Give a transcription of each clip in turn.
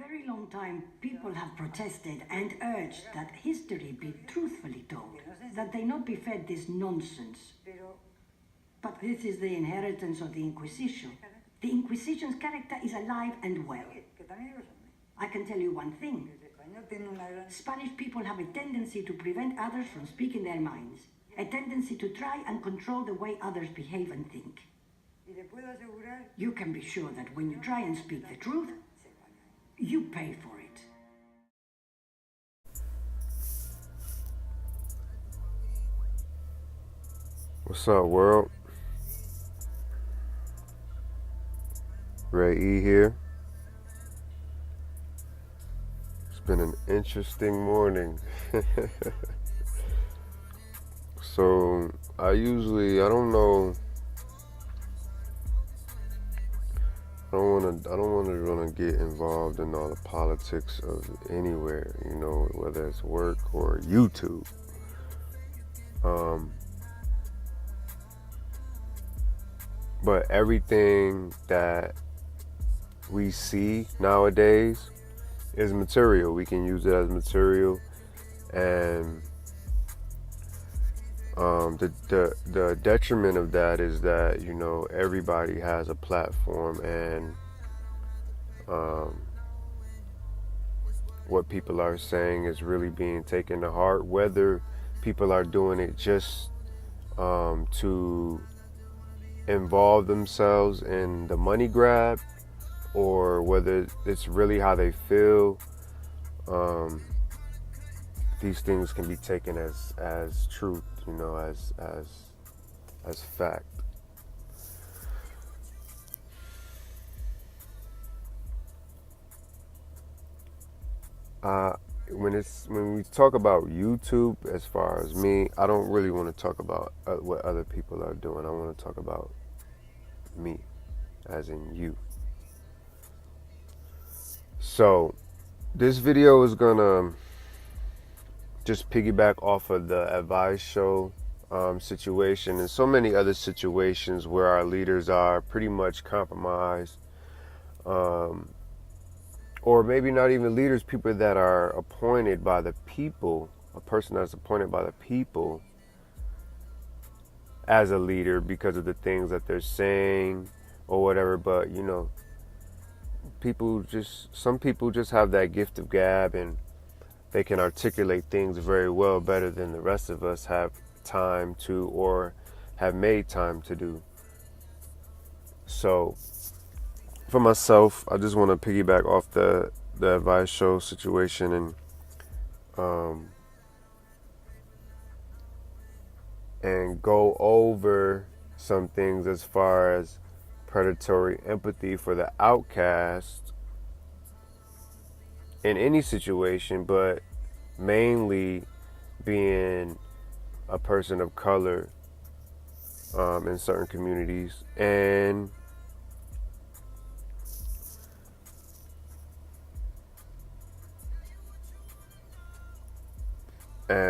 very long time, people have protested and urged that history be truthfully told, that they not be fed this nonsense. But this is the inheritance of the Inquisition. The Inquisition's character is alive and well. I can tell you one thing. Spanish people have a tendency to prevent others from speaking their minds, a tendency to try and control the way others behave and think. You can be sure that when you try and speak the truth, you pay for it. What's up, world? Ray E here. It's been an interesting morning. So I don't know. I don't want to really get involved in all the politics of anywhere, whether it's work or YouTube. But everything that we see nowadays is material. We can use it as material, and the detriment of that is that everybody has a platform, and what people are saying is really being taken to heart, whether people are doing it just to involve themselves in the money grab, or whether it's really how they feel. These things can be taken as truth, as fact. When we talk about YouTube, as far as me, I don't really want to talk about what other people are doing. I want to talk about me, as in you. So this video is gonna just piggyback off of the advice show situation, and so many other situations where our leaders are pretty much compromised, or maybe not even leaders, people that are appointed by the people, a person that's appointed by the people as a leader because of the things that they're saying or whatever. But some people just have that gift of gab, and they can articulate things very well, better than the rest of us have time to, or have made time to do. So for myself, I just want to piggyback off the advice show situation, and go over some things as far as predatory empathy for the outcast in any situation, but mainly being a person of color in certain communities, and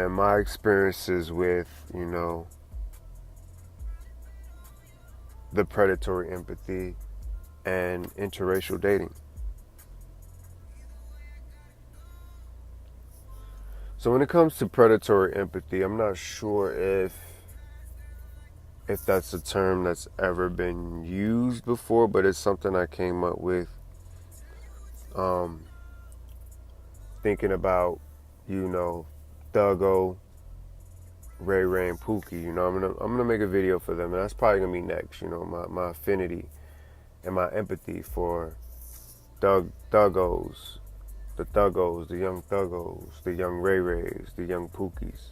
my experiences with the predatory empathy and interracial dating. So when it comes to predatory empathy, I'm not sure if that's a term that's ever been used before, but it's something I came up with thinking about, Thuggo, Ray Ray, and Pookie. I'm gonna make a video for them, and that's probably gonna be next. My affinity and my empathy for Thuggos, the young Thuggos, the young Ray Rays, the young Pookies.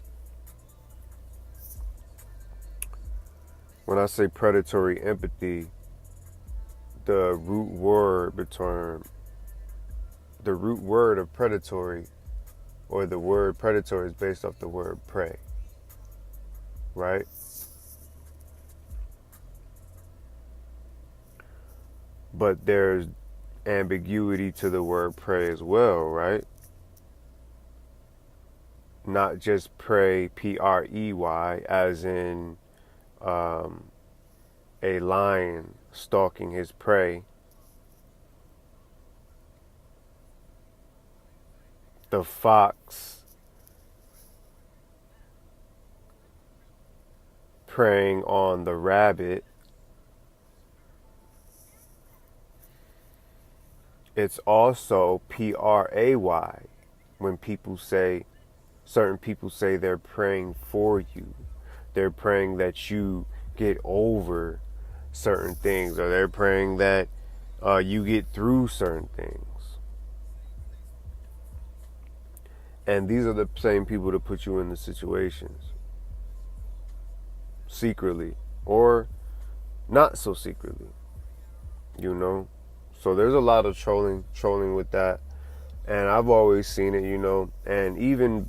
When I say predatory empathy, the root word of predatory, or the word predatory, is based off the word prey, right? But there's ambiguity to the word prey as well, right? Not just prey, P-R-E-Y, as in a lion stalking his prey, the fox preying on the rabbit. It's also pray when certain people say they're praying for you. They're praying that you get over certain things, or they're praying that you get through certain things. And these are the same people that put you in the situations, secretly or not so secretly, you know. So there's a lot of trolling with that, and I've always seen it, you know. And even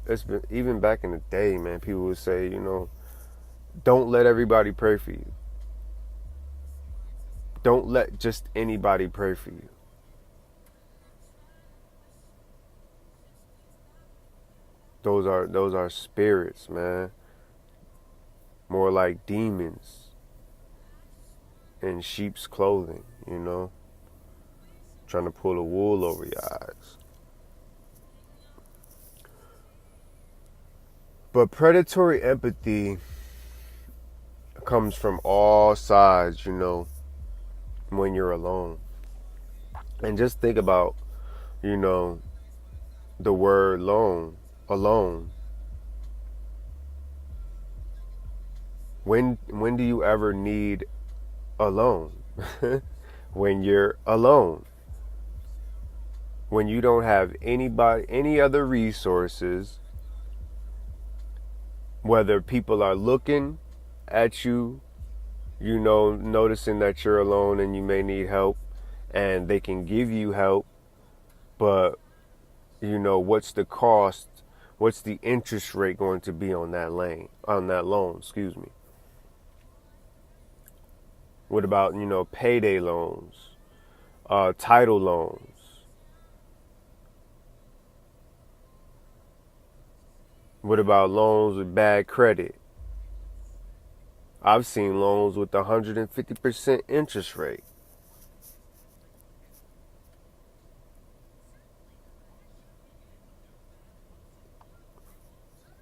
back in the day, man, people would say, you know, don't let everybody pray for you. Don't let just anybody pray for you. Those are spirits, man. More like demons in sheep's clothing, you know, trying to pull the wool over your eyes. But predatory empathy comes from all sides, you know, when you're alone. And just think about, you know, the word alone. When do you ever need alone? When you're alone. When you don't have any other resources, whether people are looking at you, you know, noticing that you're alone and you may need help, and they can give you help, but, you know, what's the cost? What's the interest rate going to be on that loan, excuse me? What about, you know, payday loans, title loans? What about loans with bad credit? I've seen loans with 150% interest rate.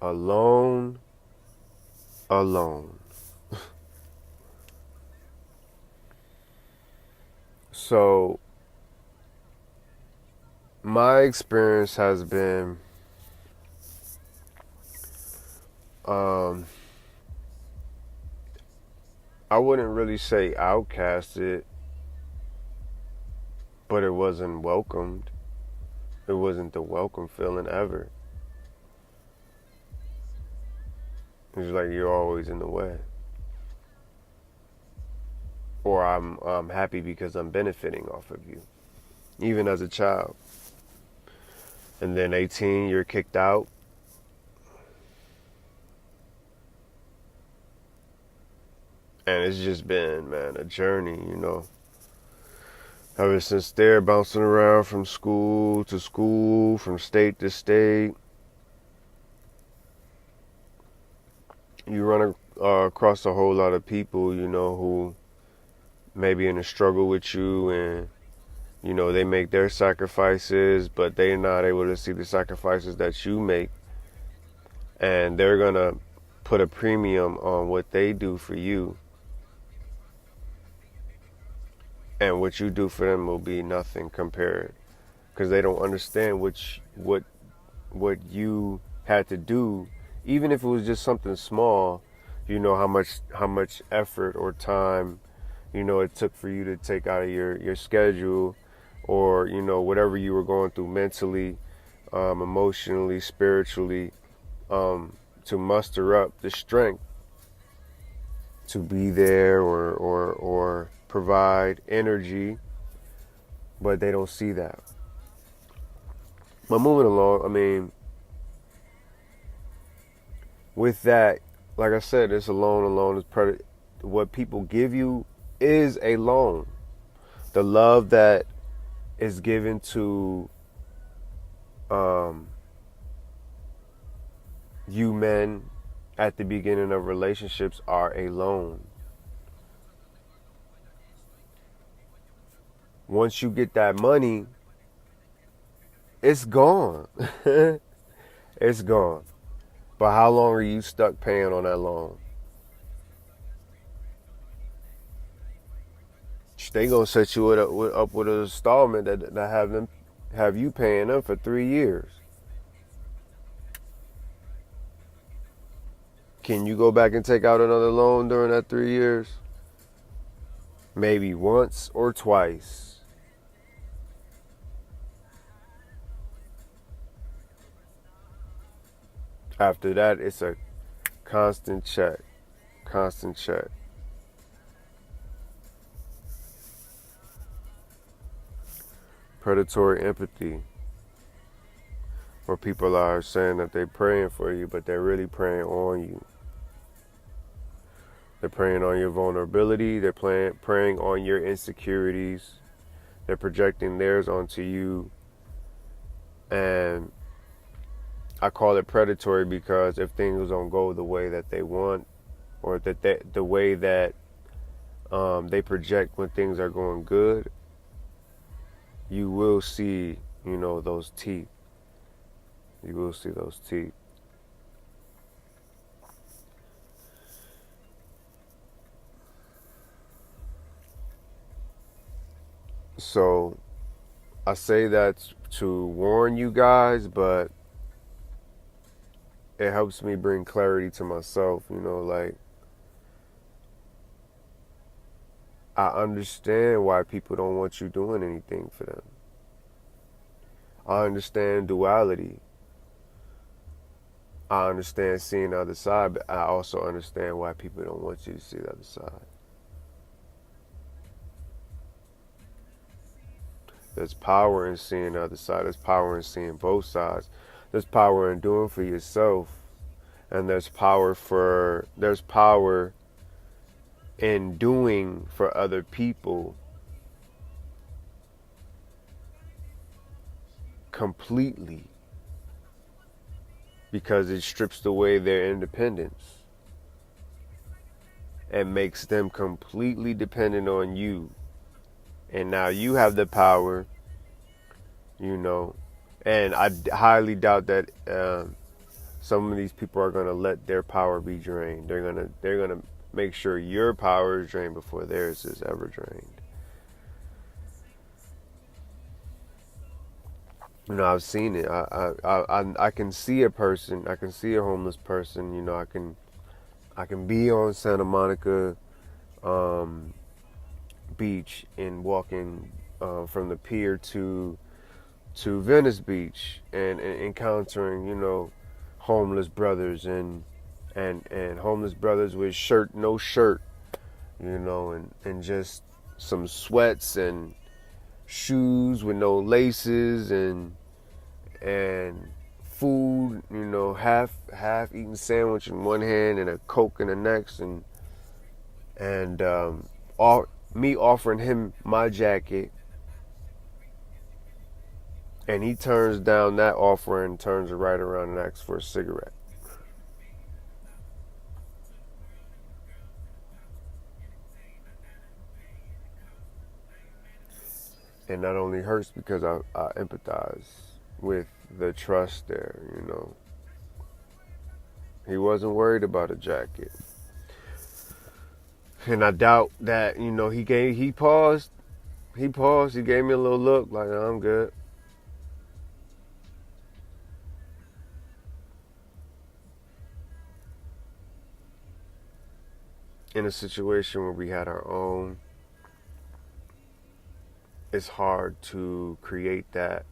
Alone. So my experience has been I wouldn't really say outcasted, but it wasn't welcomed. It wasn't the welcome feeling ever. It's like you're always in the way. Or I'm happy because I'm benefiting off of you, even as a child. And then 18, you're kicked out. And it's just been, man, a journey, you know. Ever since there, bouncing around from school to school, from state to state. You run across a whole lot of people, you know, who may be in a struggle with you, and, you know, they make their sacrifices, but they're not able to see the sacrifices that you make. And they're going to put a premium on what they do for you. And what you do for them will be nothing compared, because they don't understand what you had to do, even if it was just something small. You know how much effort or time, you know, it took for you to take out of your schedule, or, you know, whatever you were going through mentally, emotionally, spiritually, to muster up the strength to be there or provide energy, but they don't see that. But moving along, I mean, with that, like I said, it's a loan is what people give you is a loan. The love that is given to you men at the beginning of relationships are a loan. Once you get that money, it's gone. It's gone. But how long are you stuck paying on that loan? They gonna set you up with an installment that have you paying them for 3 years. Can you go back and take out another loan during that 3 years? Maybe once or twice. After that, it's a constant check. Constant check. Predatory empathy, where people are saying that they're praying for you, but they're really praying on you. They're preying on your vulnerability. They're preying on your insecurities. They're projecting theirs onto you. And I call it predatory because if things don't go the way that they want, or that the way that they project when things are going good, you will see, those teeth. You will see those teeth. So I say that to warn you guys, but it helps me bring clarity to myself, like I understand why people don't want you doing anything for them. I understand duality. I understand seeing the other side, but I also understand why people don't want you to see the other side. There's power in seeing the other side. There's power in seeing both sides. There's power in doing for yourself. And there's power in doing for other people completely, because it strips away their independence and makes them completely dependent on you. And now you have the power, and I highly doubt that some of these people are going to let their power be drained. They're going to make sure your power is drained before theirs is ever drained. I've seen it. I can see a person. I can see a homeless person. I can be on Santa Monica beach and walking from the pier to Venice Beach and encountering homeless brothers and homeless brothers with no shirt, and just some sweats and shoes with no laces and food, half eaten sandwich in one hand and a Coke in the next, and me offering him my jacket, and he turns down that offer and turns right around and asks for a cigarette. And that only hurts because I empathize with the trust there, He wasn't worried about a jacket. And I doubt that, he paused. He paused. He gave me a little look like, I'm good. In a situation where we had our own, it's hard to create that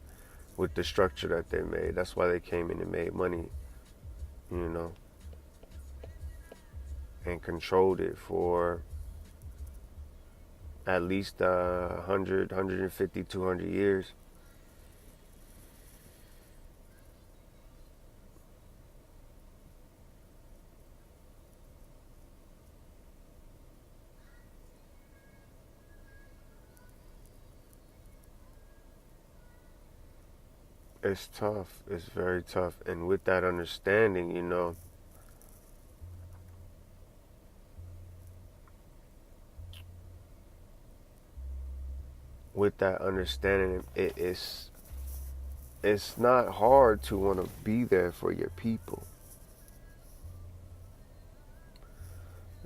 with the structure that they made. That's why they came in and made money, and controlled it for at least 100, 150, 200 years. It's tough. It's very tough. And with that understanding, with that understanding, it's not hard to want to be there for your people.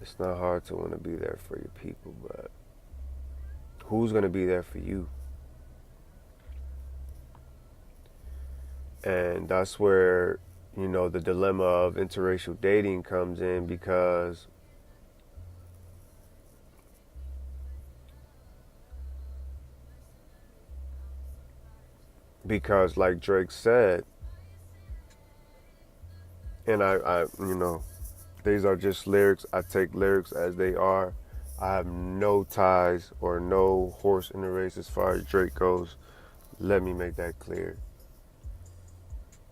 It's not hard to want to be there for your people, but who's going to be there for you? And that's where, the dilemma of interracial dating comes in, because like Drake said, and I these are just lyrics. I take lyrics as they are. I have no ties or no horse in the race as far as Drake goes. Let me make that clear.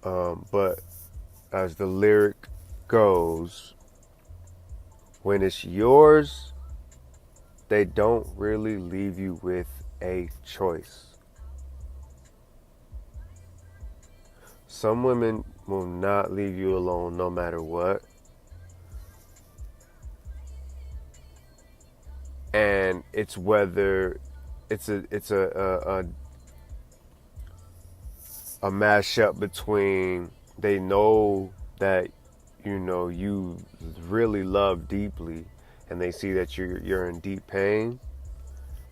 But as the lyric goes, when it's yours, they don't really leave you with a choice. Some women will not leave you alone no matter what. And it's whether it's a mashup between, they know that you really love deeply, and they see that you're in deep pain.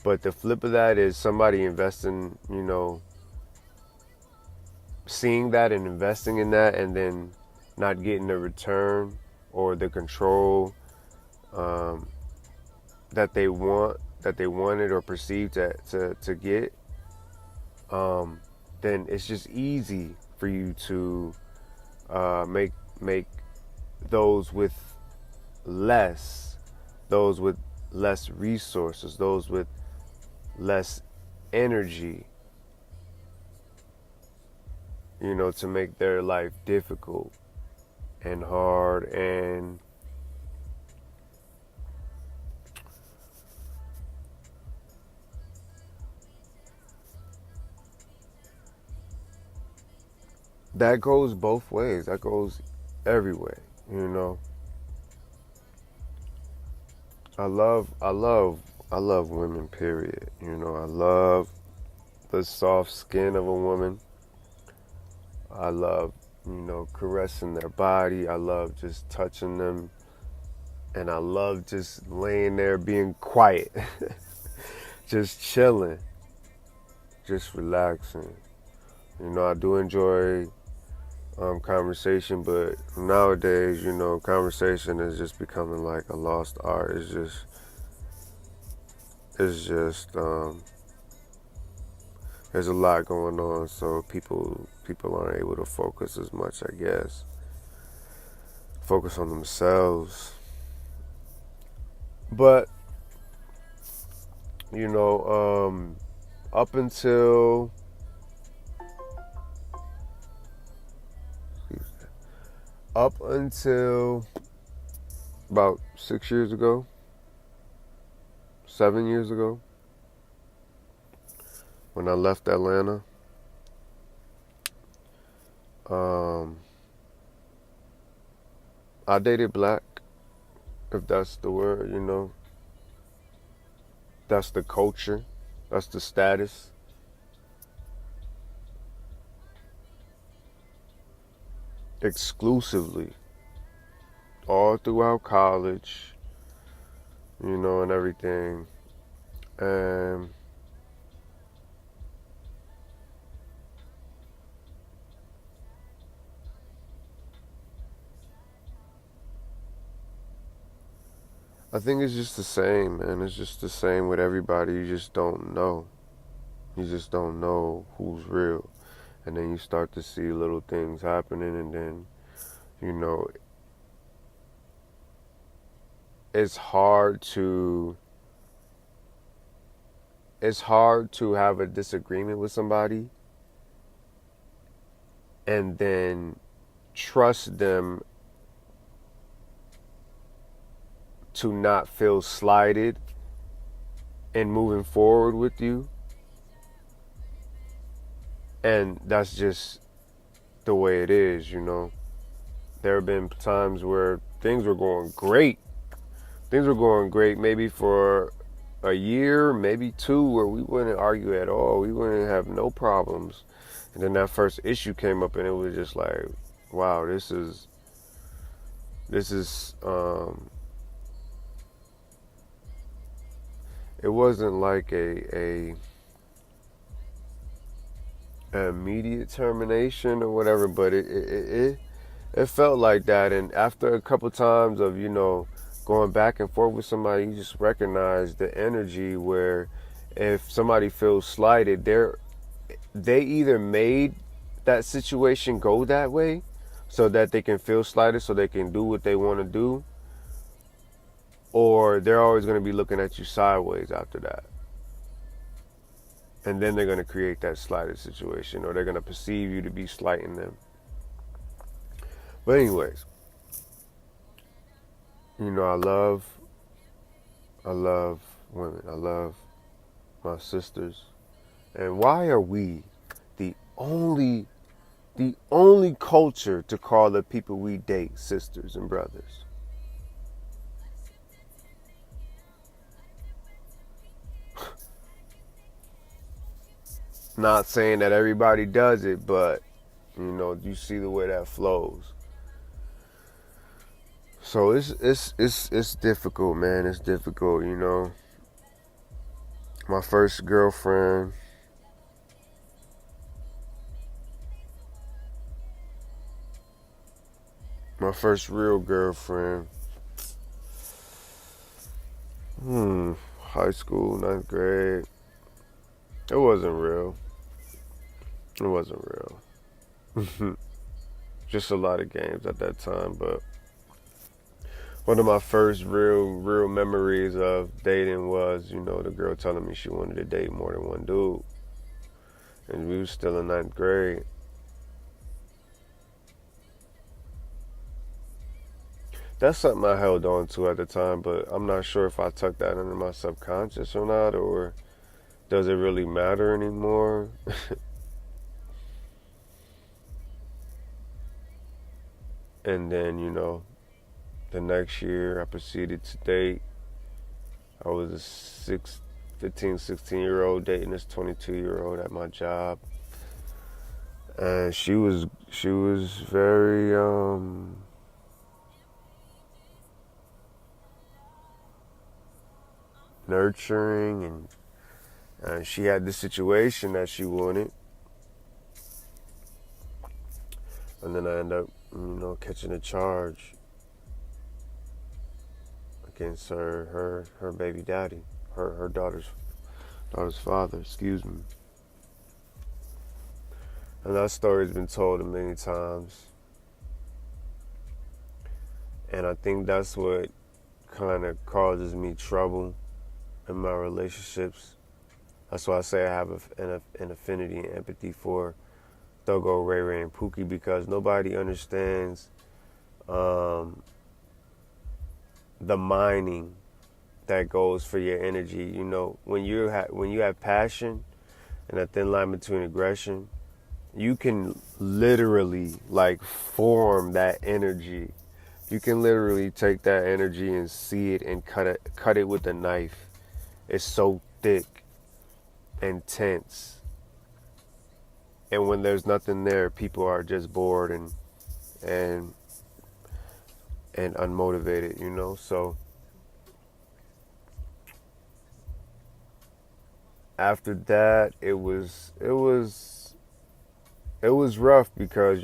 But the flip of that is somebody investing, seeing that and investing in that, and then not getting the return or the control that they wanted or perceived to get. Then it's just easy for you to make those with less resources, those with less energy, to make their life difficult and hard. And that goes both ways. That goes every way, I love women, period. I love the soft skin of a woman. I love, caressing their body. I love just touching them. And I love just laying there being quiet. Just chilling. Just relaxing. I do enjoy conversation, but nowadays, conversation is just becoming like a lost art. It's just there's a lot going on, so people aren't able to focus as much, I guess. Focus on themselves. But up until about 6 years ago, 7 years ago, when I left Atlanta, I dated black, if that's the word, That's the culture. That's the status. Exclusively. All throughout college, and everything. And I think it's just the same, man. It's just the same with everybody. You just don't know. You just don't know who's real. And then you start to see little things happening, and then, it's hard to have a disagreement with somebody and then trust them to not feel slighted and moving forward with you. And that's just the way it is, There have been times where things were going great. Things were going great maybe for a year, maybe two, where we wouldn't argue at all. We wouldn't have no problems. And then that first issue came up, and it was just like, wow, this is it wasn't like a immediate termination or whatever, but it felt like that. And after a couple times of, going back and forth with somebody, you just recognize the energy where if somebody feels slighted, they either made that situation go that way so that they can feel slighted, so they can do what they want to do, or they're always going to be looking at you sideways after that. And then they're going to create that slighted situation, or they're going to perceive you to be slighting them. But anyways, I love women. I love my sisters. And why are we the only culture to call the people we date sisters and brothers? Not saying that everybody does it, but you see the way that flows. So it's difficult, man. It's difficult, My first girlfriend, my first real girlfriend, high school, 9th grade. It wasn't real. Just a lot of games at that time, but one of my first real memories of dating was, the girl telling me she wanted to date more than one dude. And we was still in 9th grade. That's something I held on to at the time, but I'm not sure if I tucked that under my subconscious or not, or does it really matter anymore? And then, the next year I proceeded to date. I was a 15, 16-year-old dating this 22-year-old at my job. And she was very nurturing, and she had the situation that she wanted. And then I ended up, catching a charge against her baby daddy, her daughter's father, excuse me. And that story's been told many times. And I think that's what kind of causes me trouble in my relationships. That's why I say I have an affinity and empathy for Thuggo, Ray Ray, and Pookie, because nobody understands the mining that goes for your energy. When you have passion and a thin line between aggression, you can literally form that energy. You can literally take that energy and see it and cut it with a knife. It's so thick and tense. And when there's nothing there, people are just bored and unmotivated, So after that, it was rough because,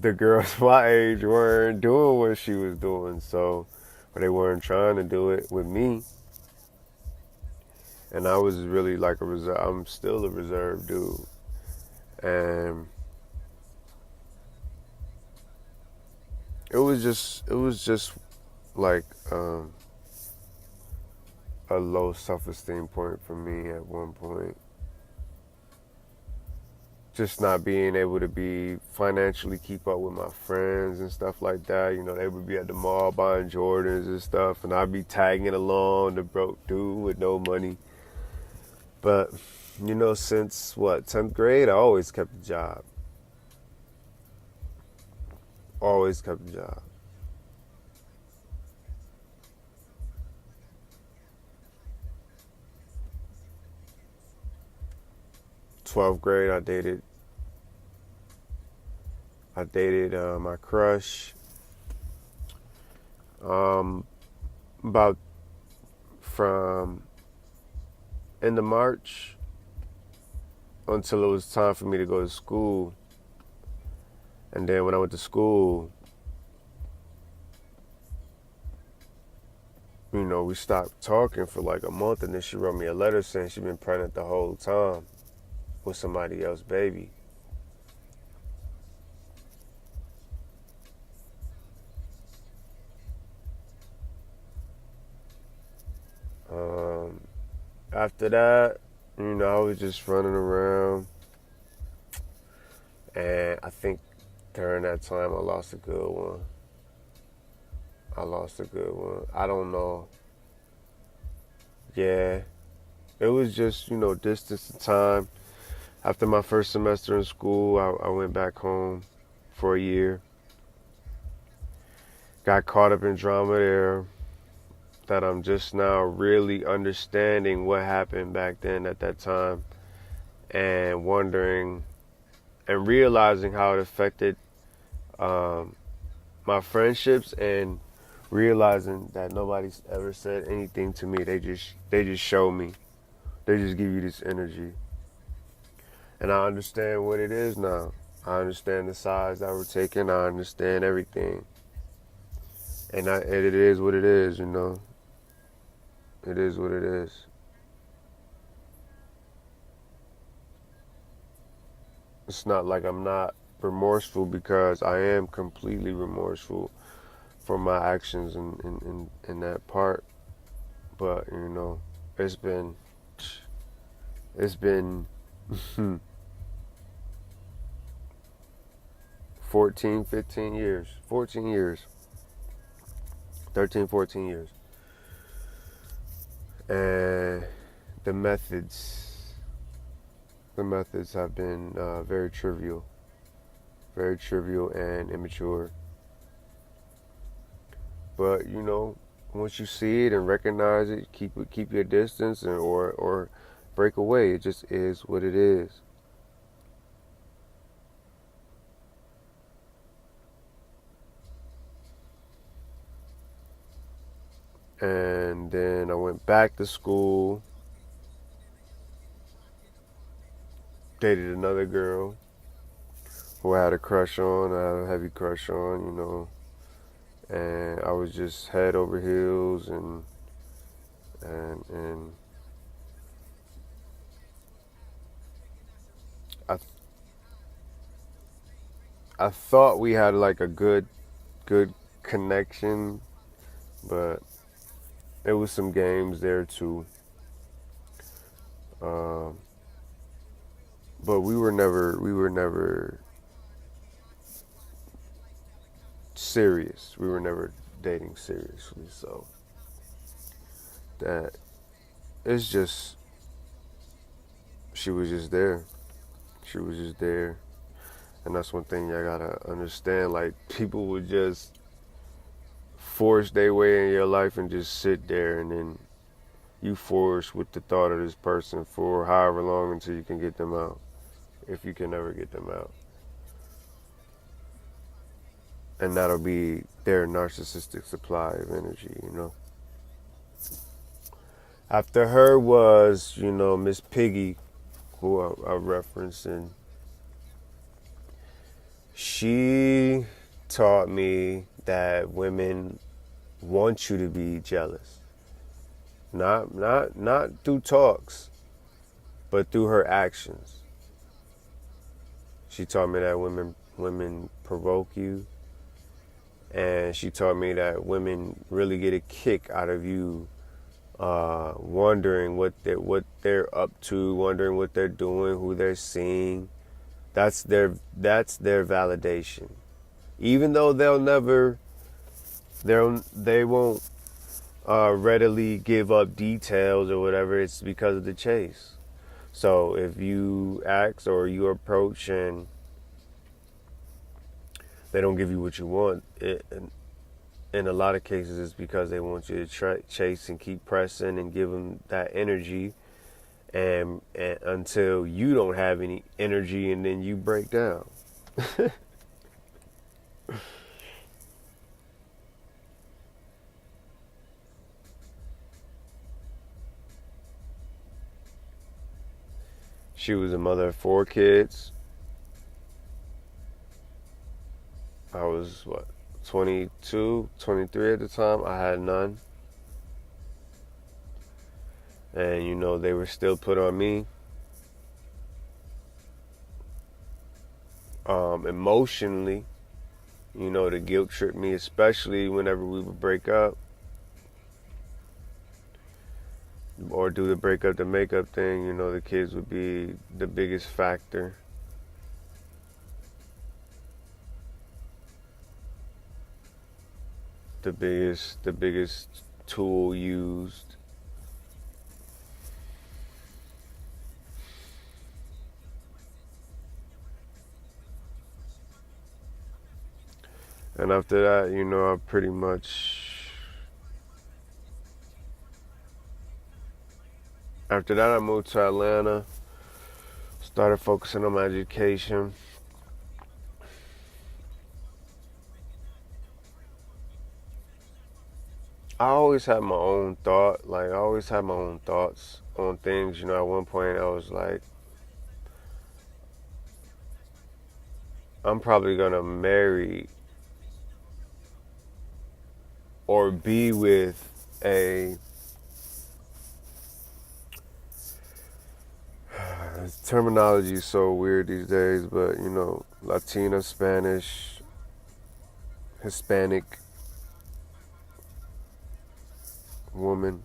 the girls my age weren't doing what she was doing, or they weren't trying to do it with me. And I was really I'm still a reserved dude. And it was just like a low self-esteem point for me at one point. Just not being able to be financially keep up with my friends and stuff like that. They would be at the mall buying Jordans and stuff, and I'd be tagging along, the broke dude with no money. But, since 10th grade, I always kept a job. 12th grade, I dated my crush. About from end of March until it was time for me to go to school. And then when I went to school, we stopped talking for like a month, and then she wrote me a letter saying she'd been pregnant the whole time with somebody else's baby. After that, I was just running around, and I think during that time I lost a good one. I don't know. Yeah, it was just, distance and time. After my first semester in school, I went back home for a year. Got caught up in drama there that I'm just now really understanding what happened back then at that time, and wondering and realizing how it affected my friendships, and realizing that nobody's ever said anything to me. They just show me. They just give you this energy. And I understand what it is now. I understand the sides that were taken. I understand everything. And it is what it is, It is what it is. It's not like I'm not remorseful, because I am completely remorseful for my actions in that part. But, it's been 14, 15 years, 14 years, 13, 14 years. And the methods have been very trivial and immature. But, once you see it and recognize it, keep your distance, or break away. It just is what it is. And then I went back to school, dated another girl who I had a crush on. I had a heavy crush on, and I was just head over heels, and I I thought we had like a good connection, but there was some games there too. Um, but we were never serious. We were never dating seriously. So that it's just she was just there. She was just there. And that's one thing y'all gotta understand. Like, people would just force their way in your life and just sit there, and then you force with the thought of this person for however long until you can get them out, if you can ever get them out. And that'll be their narcissistic supply of energy. After her was, Miss Piggy, who I referenced, and she taught me that women want you to be jealous. Not through talks, but through her actions. She taught me that women provoke you, and she taught me that women really get a kick out of you wondering what they're up to, wondering what they're doing, who they're seeing. That's their validation. Even though they won't readily give up details or whatever, it's because of the chase. So if you ask or you approach and they don't give you what you want, in a lot of cases it's because they want you to chase and keep pressing and give them that energy. and until you don't have any energy, and then you break down. She was a mother of 4 kids. I was, 22, 23 at the time. I had none. And, they were still put on me. Emotionally, to guilt trip me, especially whenever we would break up. Or do the breakup to makeup thing, the kids would be the biggest factor. The biggest tool used. And after that, I pretty much, after that I moved to Atlanta, started focusing on my education. I always had my own thought, I always had my own thoughts on things. At one point I was like, I'm probably gonna marry or be with a, terminology is so weird these days, but Latina, Spanish, Hispanic woman.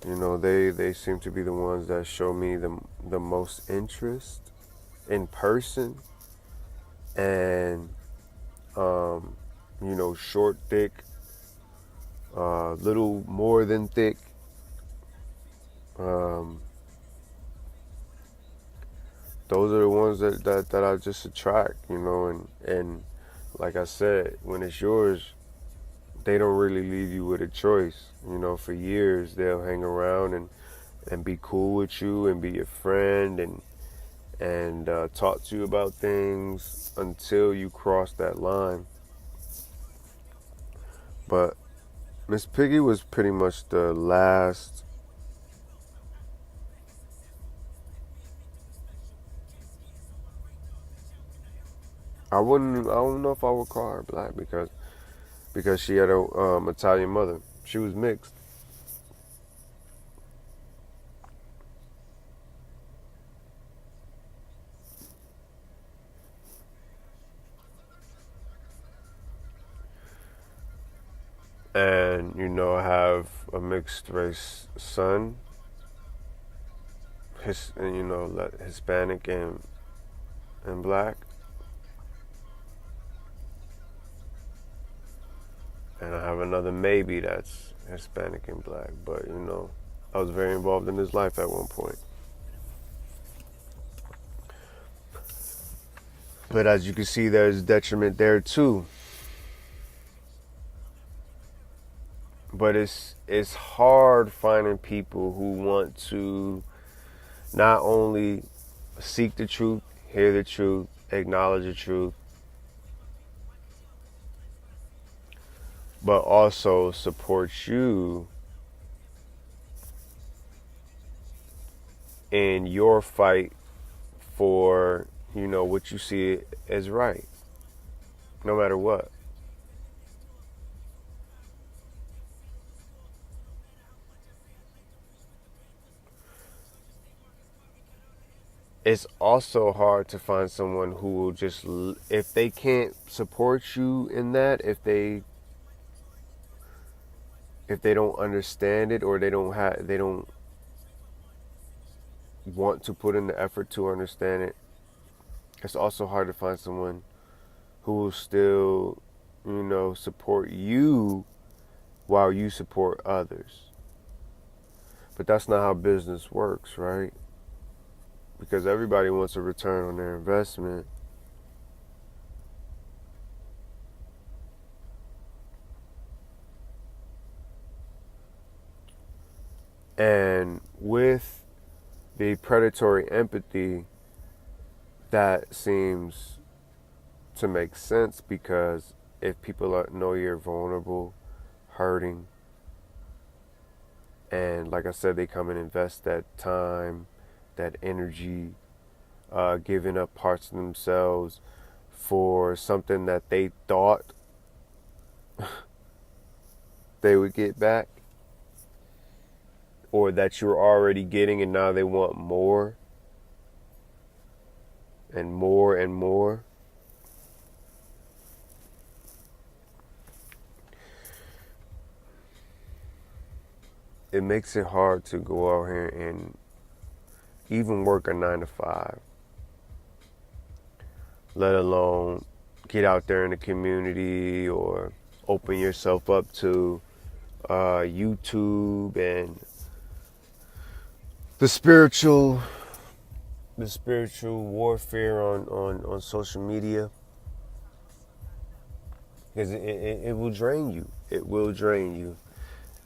They seem to be the ones that show me the most interest in person, and short, thick, little more than thick. Those are the ones that I just attract, and like I said, when it's yours, they don't really leave you with a choice. For years they'll hang around and be cool with you and be your friend and talk to you about things until you cross that line. But Miss Piggy was pretty much the last. I don't know if I would call her black because she had a Italian mother. She was mixed. And I have a mixed race son. Hispanic and black. And I have another maybe that's Hispanic and black. But, I was very involved in his life at one point. But as you can see, there's detriment there too. But it's hard finding people who want to not only seek the truth, hear the truth, acknowledge the truth, but also support you in your fight for, what you see as right, no matter what. It's also hard to find someone who will just, if they can't support you in that, if they don't understand it, or they don't want to put in the effort to understand it, it's also hard to find someone who will still, support you while you support others. But that's not how business works, right? Because everybody wants a return on their investment. And with the predatory empathy, that seems to make sense, because if people know you're vulnerable, hurting, and like I said, they come and invest that time, that energy, giving up parts of themselves for something that they thought they would get back, or that you're already getting, and now they want more and more and more. It makes it hard to go out here and even work a 9 to 5, let alone get out there in the community or open yourself up to YouTube and the spiritual warfare on social media, because it will drain you. It will drain you.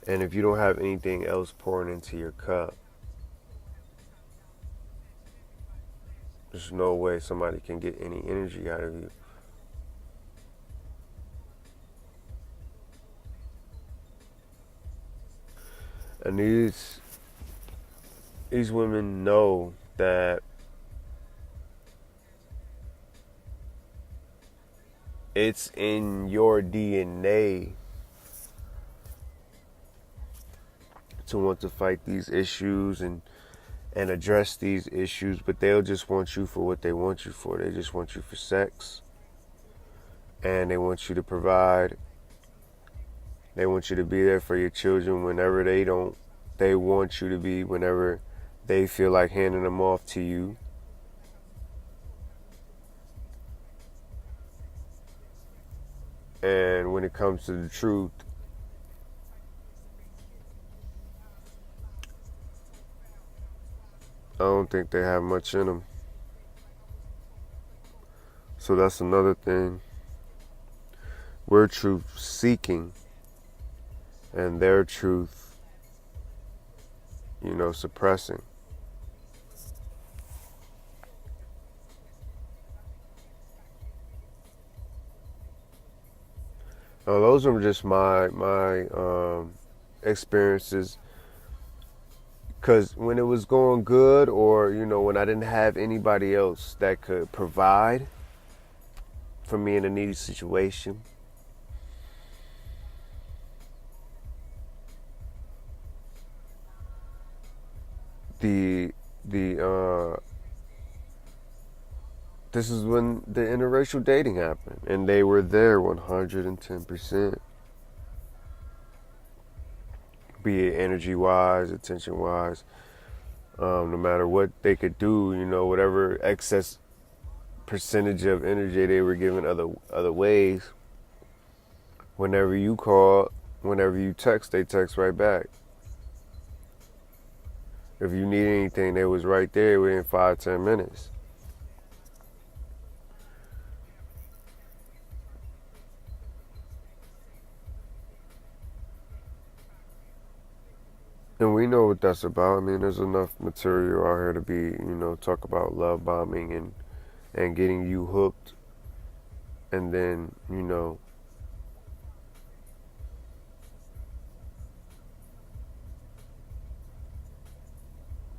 And if you don't have anything else pouring into your cup, there's no way somebody can get any energy out of you. And these women know that it's in your DNA to want to fight these issues and address these issues, but they'll just want you for what they want you for. They just want you for sex, and they want you to provide. They want you to be there for your children whenever they don't. They want you to be whenever they feel like handing them off to you. And when it comes to the truth, I don't think they have much in them. So that's another thing. We're truth seeking, and their truth, suppressing. Now, those are just my experiences. Because when it was going good, or, when I didn't have anybody else that could provide for me in a needy situation, this is when the interracial dating happened, and they were there 110%. Be it energy-wise, attention-wise, no matter what they could do, whatever excess percentage of energy they were given other ways. Whenever you call, whenever you text, they text right back. If you need anything, they was right there within 5-10 minutes. And we know what that's about. I mean, there's enough material out here to be, talk about love bombing and getting you hooked. And then,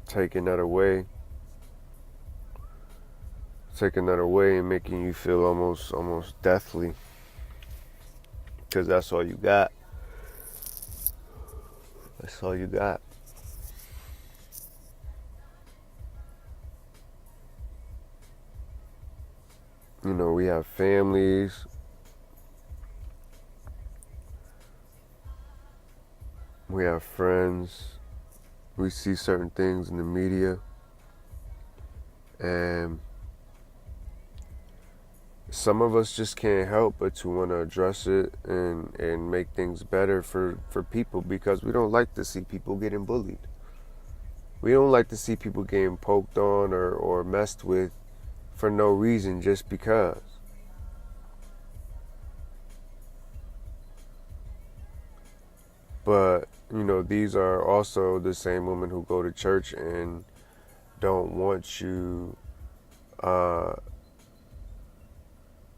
taking that away and making you feel almost deathly, because that's all you got. That's all you got. We have families. We have friends. We see certain things in the media, and some of us just can't help but to want to address it and make things better for people, because we don't like to see people getting bullied. We don't like to see people getting poked on or messed with for no reason, just because. But, these are also the same women who go to church and don't want you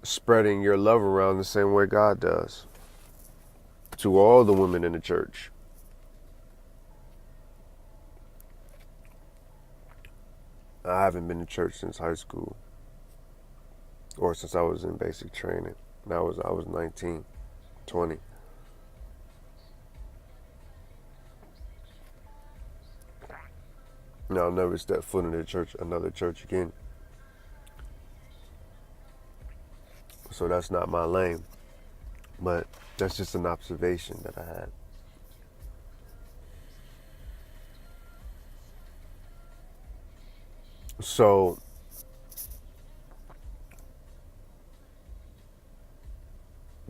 spreading your love around the same way God does to all the women in the church. I haven't been to church since high school, or since I was in basic training. And I was 19, 20. And I'll never step foot in another church again. So that's not my lane. But that's just an observation that I had. So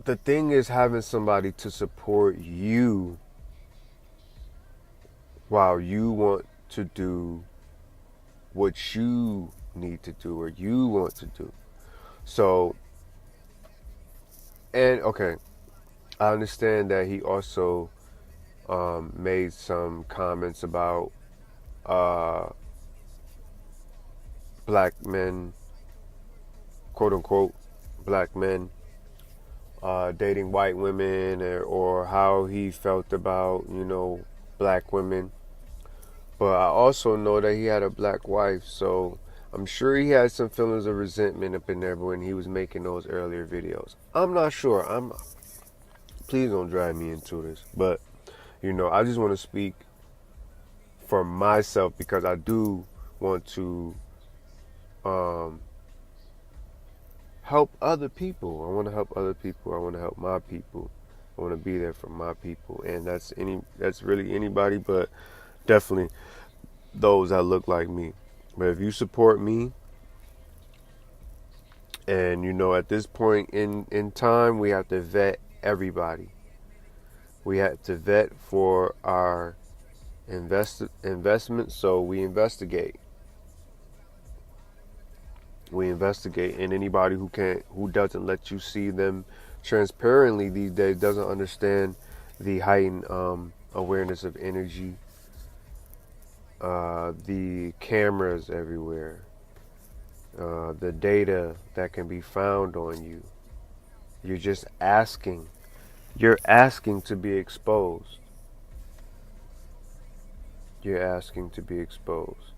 the thing is having somebody to support you while you want to do what you need to do or you want to do. So, and okay, I understand that he also made some comments about black men, quote unquote, black men dating white women, or how he felt about, black women. But I also know that he had a black wife, so I'm sure he had some feelings of resentment up in there when he was making those earlier videos. I'm not sure. Please don't drag me into this. But, I just want to speak for myself because I do want to help other people. I want to help other people. I want to help my people. I want to be there for my people. And that's really anybody, but definitely those that look like me. But if you support me, and at this point in time, we have to vet everybody. We have to vet for our investment, so we investigate. And anybody who doesn't let you see them transparently these days doesn't understand the heightened awareness of energy, the cameras everywhere, the data that can be found on you. You're just asking. You're asking to be exposed. You're asking to be exposed.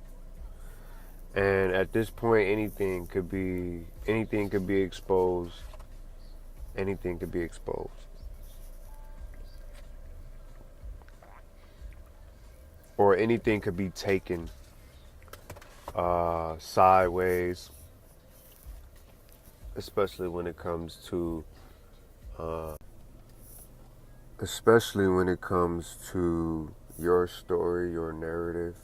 And at this point, anything could be exposed. Anything could be exposed. Or anything could be taken sideways, especially when it comes to your story, your narrative.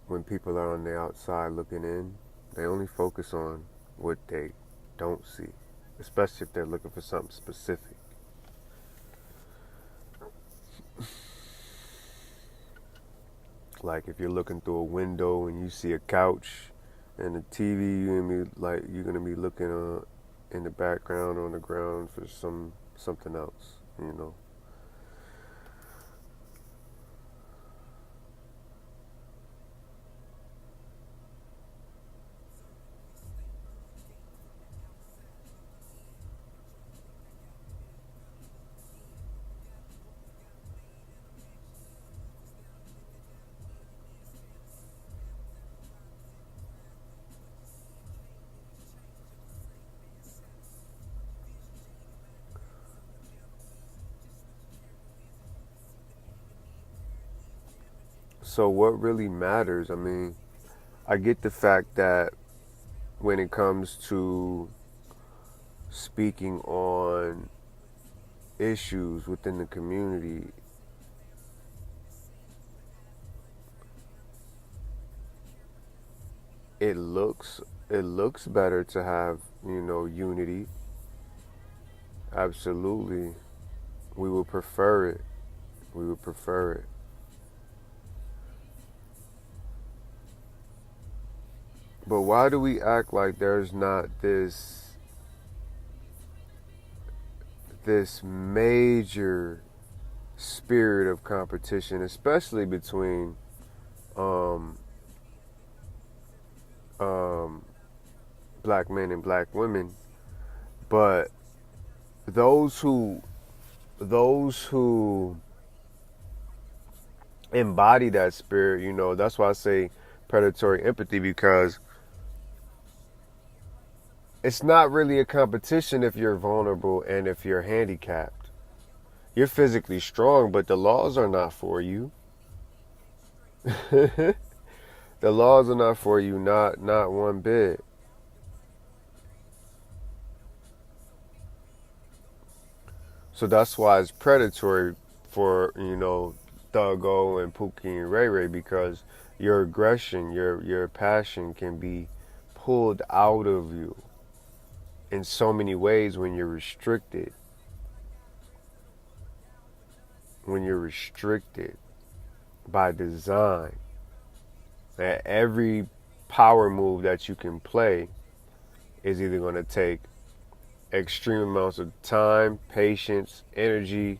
When people are on the outside looking in, they only focus on what they don't see, especially if they're looking for something specific. Like if you're looking through a window and you see a couch and a TV, you're gonna be looking in the background or on the ground for something else, So what really matters? I get the fact that when it comes to speaking on issues within the community, it looks better to have, unity. Absolutely. We would prefer it. We would prefer it. But why do we act like there's not this major spirit of competition, especially between um, black men and black women, but those who embody that spirit, that's why I say predatory empathy, because it's not really a competition if you're vulnerable and if you're handicapped. You're physically strong, but the laws are not for you. The laws are not for you, not one bit. So that's why it's predatory for, Thuggo and Pookie and Ray Ray, because your aggression, your passion can be pulled out of you in so many ways when you're restricted. When you're restricted by design. That every power move that you can play is either going to take extreme amounts of time, patience, energy,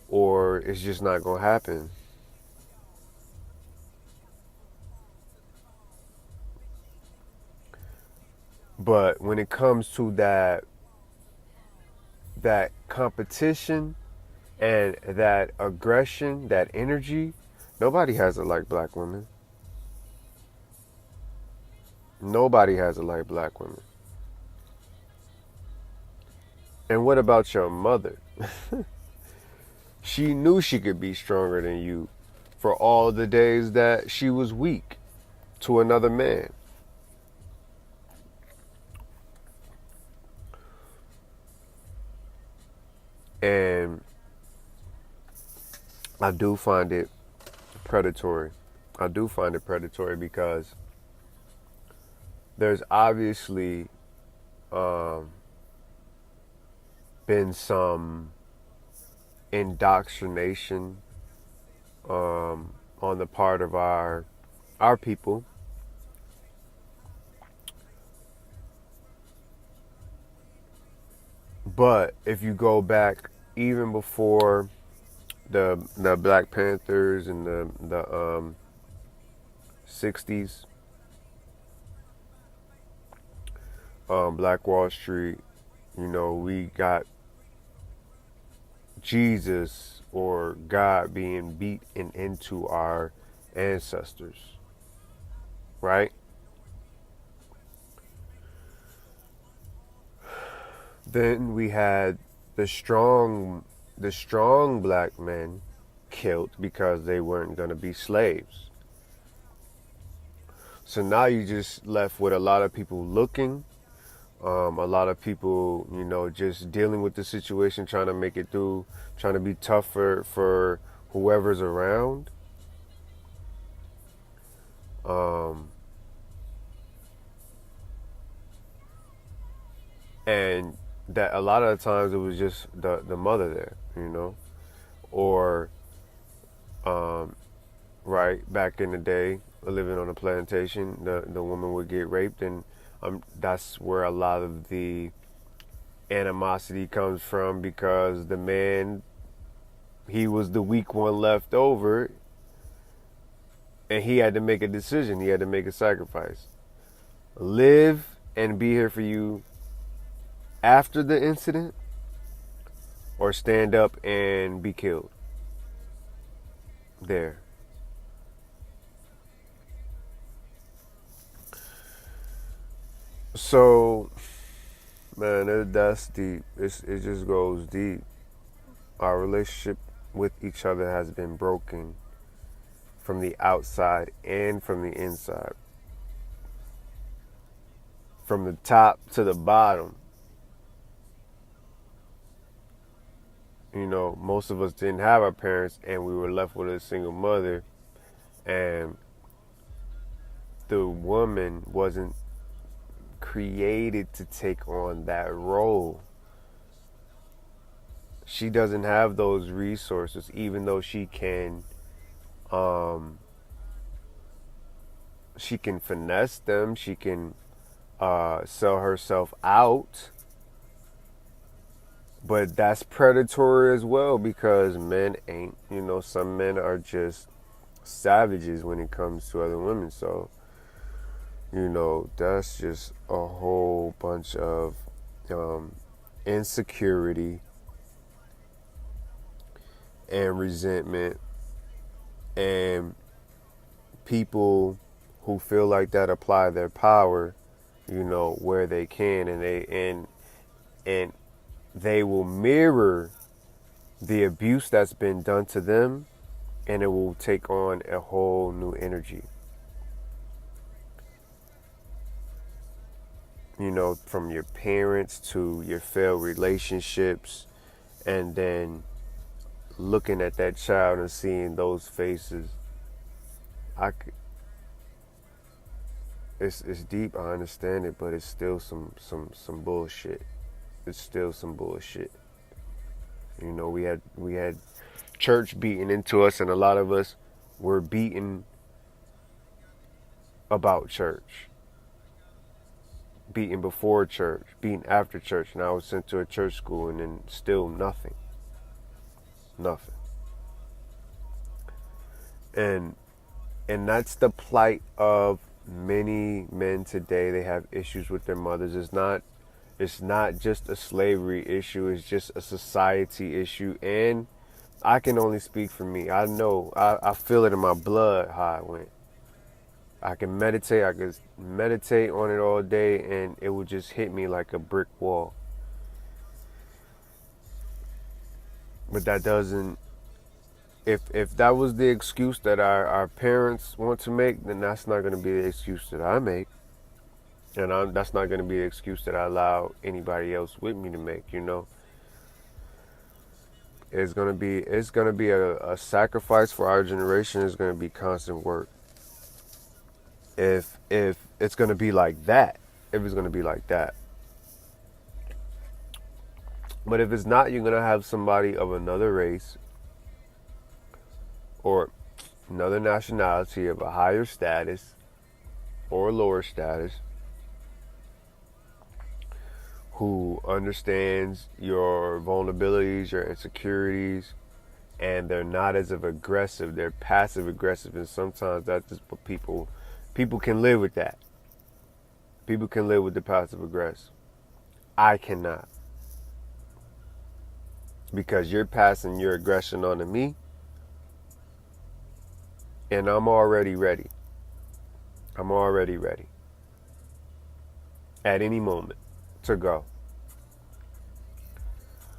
or it's just not going to happen. But when it comes to that competition and that aggression, that energy, nobody has it like black women. Nobody has it like black women. And what about your mother? She knew she could be stronger than you for all the days that she was weak to another man. And I do find it predatory. I do find it predatory because there's obviously been some indoctrination on the part of our people. But if you go back even before the Black Panthers and the 60s, Black Wall Street, we got Jesus or God being beaten into our ancestors, right? Then we had the strong black men killed because they weren't going to be slaves. So now you just left with a lot of people looking, a lot of people, just dealing with the situation, trying to make it through, trying to be tougher for whoever's around. And that a lot of the times it was just the mother there, or right back in the day, living on a plantation, the woman would get raped, and that's where a lot of the animosity comes from, because the man, he was the weak one left over, and he had to make a decision. He had to make a sacrifice. Live and be here for you after the incident, or stand up and be killed there. So, man, that's deep. It just goes deep. Our relationship with each other has been broken from the outside and from the inside. From the top to the bottom. Most of us didn't have our parents, and we were left with a single mother, and the woman wasn't created to take on that role. She doesn't have those resources, even though she can finesse them, she can sell herself out. But that's predatory as well, because men ain't, some men are just savages when it comes to other women. So You know, that's just a whole bunch of insecurity and resentment, and people who feel like that apply their power, you know, where they can, and they will mirror the abuse that's been done to them, and it will take on a whole new energy. You know, from your parents to your failed relationships, and then looking at that child and seeing those faces. It's deep, I understand it, but it's still some bullshit. It's still some bullshit. You know, we had church beaten into us, and a lot of us were beaten about church. Beaten before church, beaten after church, and I was sent to a church school, and then still nothing. Nothing. And that's the plight of many men today. They have issues with their mothers. It's not just a slavery issue, it's just a society issue. And I can only speak for me. I know, I feel it in my blood how I went. I can meditate on it all day, and it would just hit me like a brick wall. But that doesn't, if that was the excuse that our parents want to make, then that's not going to be the excuse that I make. And that's not going to be the excuse that I allow anybody else with me to make, you know. It's going to be a sacrifice for our generation. It's going to be constant work. If it's going to be like that, if it's going to be like that. But if it's not, you're going to have somebody of another race or another nationality of a higher status or a lower status who understands your vulnerabilities, your insecurities, and they're not as aggressive. They're passive aggressive, and sometimes that's just what people can live with that. People can live with the passive aggressive. I cannot. Because you're passing your aggression on to me, and I'm already ready. I'm already ready. At any moment to go.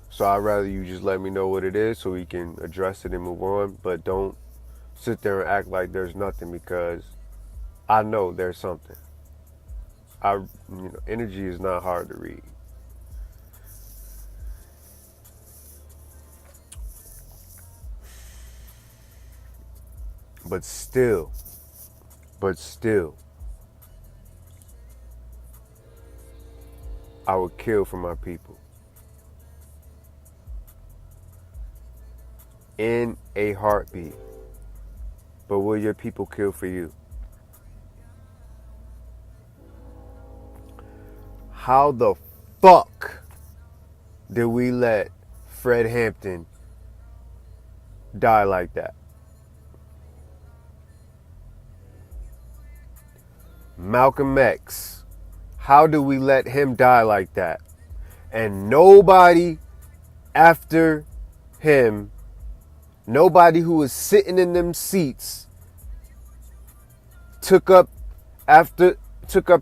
So I'd rather you just let me know what it is so we can address it and move on. But don't sit there and act like there's nothing, because I know there's something. Energy is not hard to read. But still, I would kill for my people. In a heartbeat. But will your people kill for you? How the fuck did we let Fred Hampton die like that? Malcolm X, how do we let him die like that? And nobody after him, nobody who was sitting in them seats took up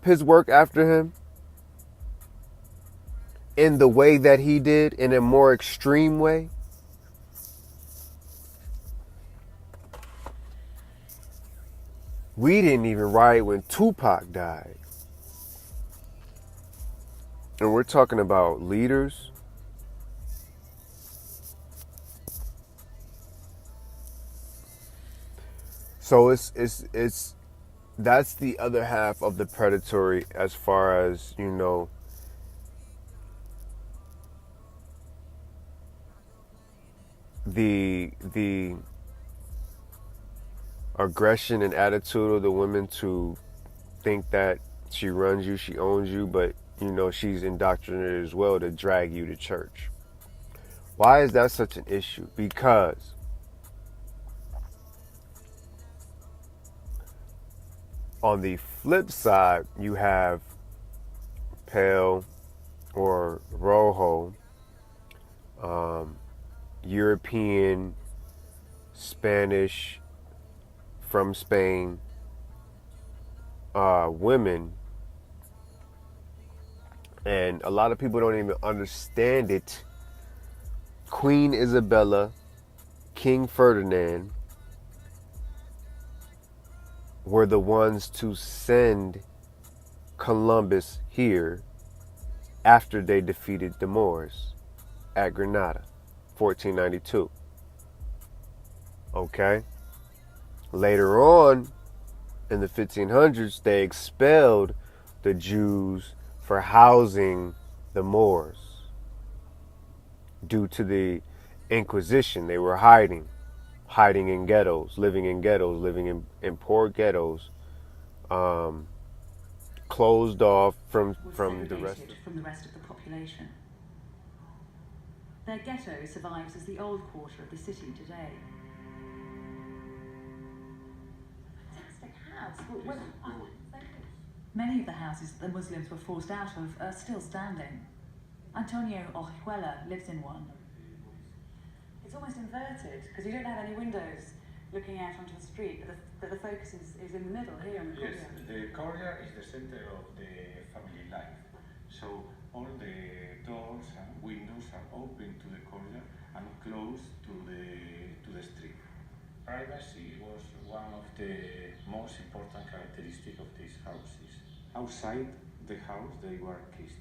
his work after him in the way that he did, in a more extreme way. We didn't even riot when Tupac died. And we're talking about leaders. So it's that's the other half of the predatory, as far as, you know, the aggression and attitude of the women to think that she runs you, she owns you, but, you know, she's indoctrinated as well to drag you to church. Why is that such an issue? Because on the flip side, you have pale or rojo, European, Spanish, from Spain, women, and a lot of people don't even understand it. Queen Isabella, King Ferdinand were the ones to send Columbus here after they defeated the Moors at Granada, 1492. Okay? Later on, in the 1500s, they expelled the Jews for housing the Moors due to the Inquisition. They were hiding in ghettos, living in poor ghettos, closed off from the rest of the population. Their ghetto survives as the old quarter of the city today. Fantastic house. Many of the houses that the Muslims were forced out of are still standing. Antonio Orihuela lives in one. It's almost inverted because you don't have any windows looking out onto the street, but the focus is in the middle here in the courtyard. Yes, the courtyard is the center of the family life. So all the doors and windows are open to the courtyard and closed to the street. Privacy was one of the most important characteristics of these houses. Outside the house, they were Christian.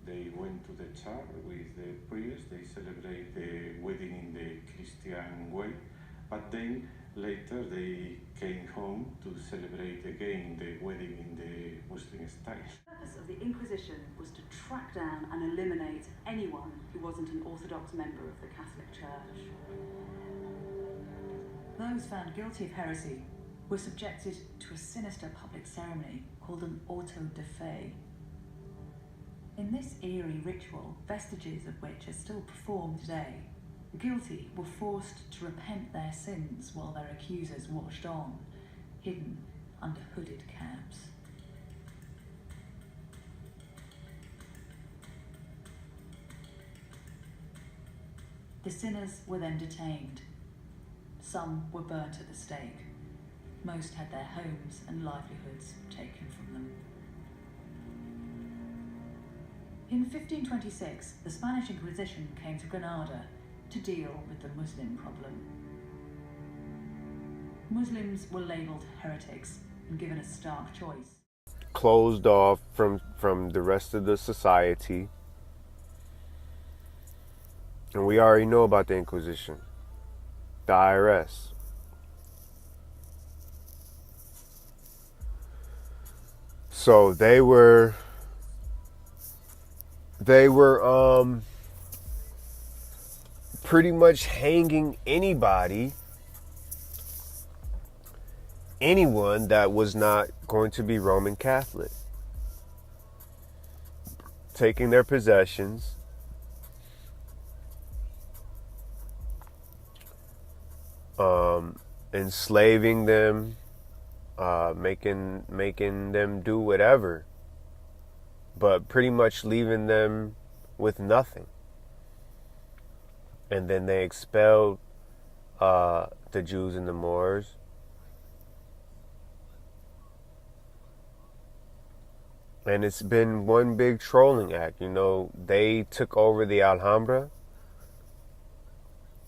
They went to the church with the priest. They celebrate the wedding in the Christian way, but then later they came home to celebrate again the wedding in the Muslim style. The purpose of the Inquisition was to track down and eliminate anyone who wasn't an Orthodox member of the Catholic Church. Those found guilty of heresy were subjected to a sinister public ceremony called an auto de fe. In this eerie ritual, vestiges of which are still performed today, the guilty were forced to repent their sins while their accusers watched on, hidden under hooded cabs. The sinners were then detained. Some were burnt at the stake. Most had their homes and livelihoods taken from them. In 1526, the Spanish Inquisition came to Granada to deal with the Muslim problem. Muslims were labelled heretics and given a stark choice. Closed off from the rest of the society. And we already know about the Inquisition, the IRS. So they were pretty much hanging anyone that was not going to be Roman Catholic, taking their possessions, enslaving them, making them do whatever, but pretty much leaving them with nothing. And then they expelled the Jews and the Moors. And it's been one big trolling act. You know, they took over the Alhambra.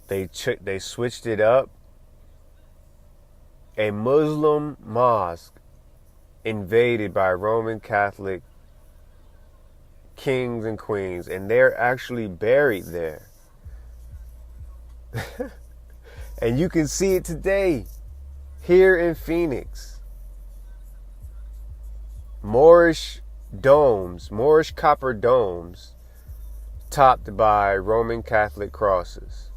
They switched it up. A Muslim mosque invaded by Roman Catholic kings and queens, and they're actually buried there. And you can see it today here in Phoenix. Moorish copper domes topped by Roman Catholic crosses.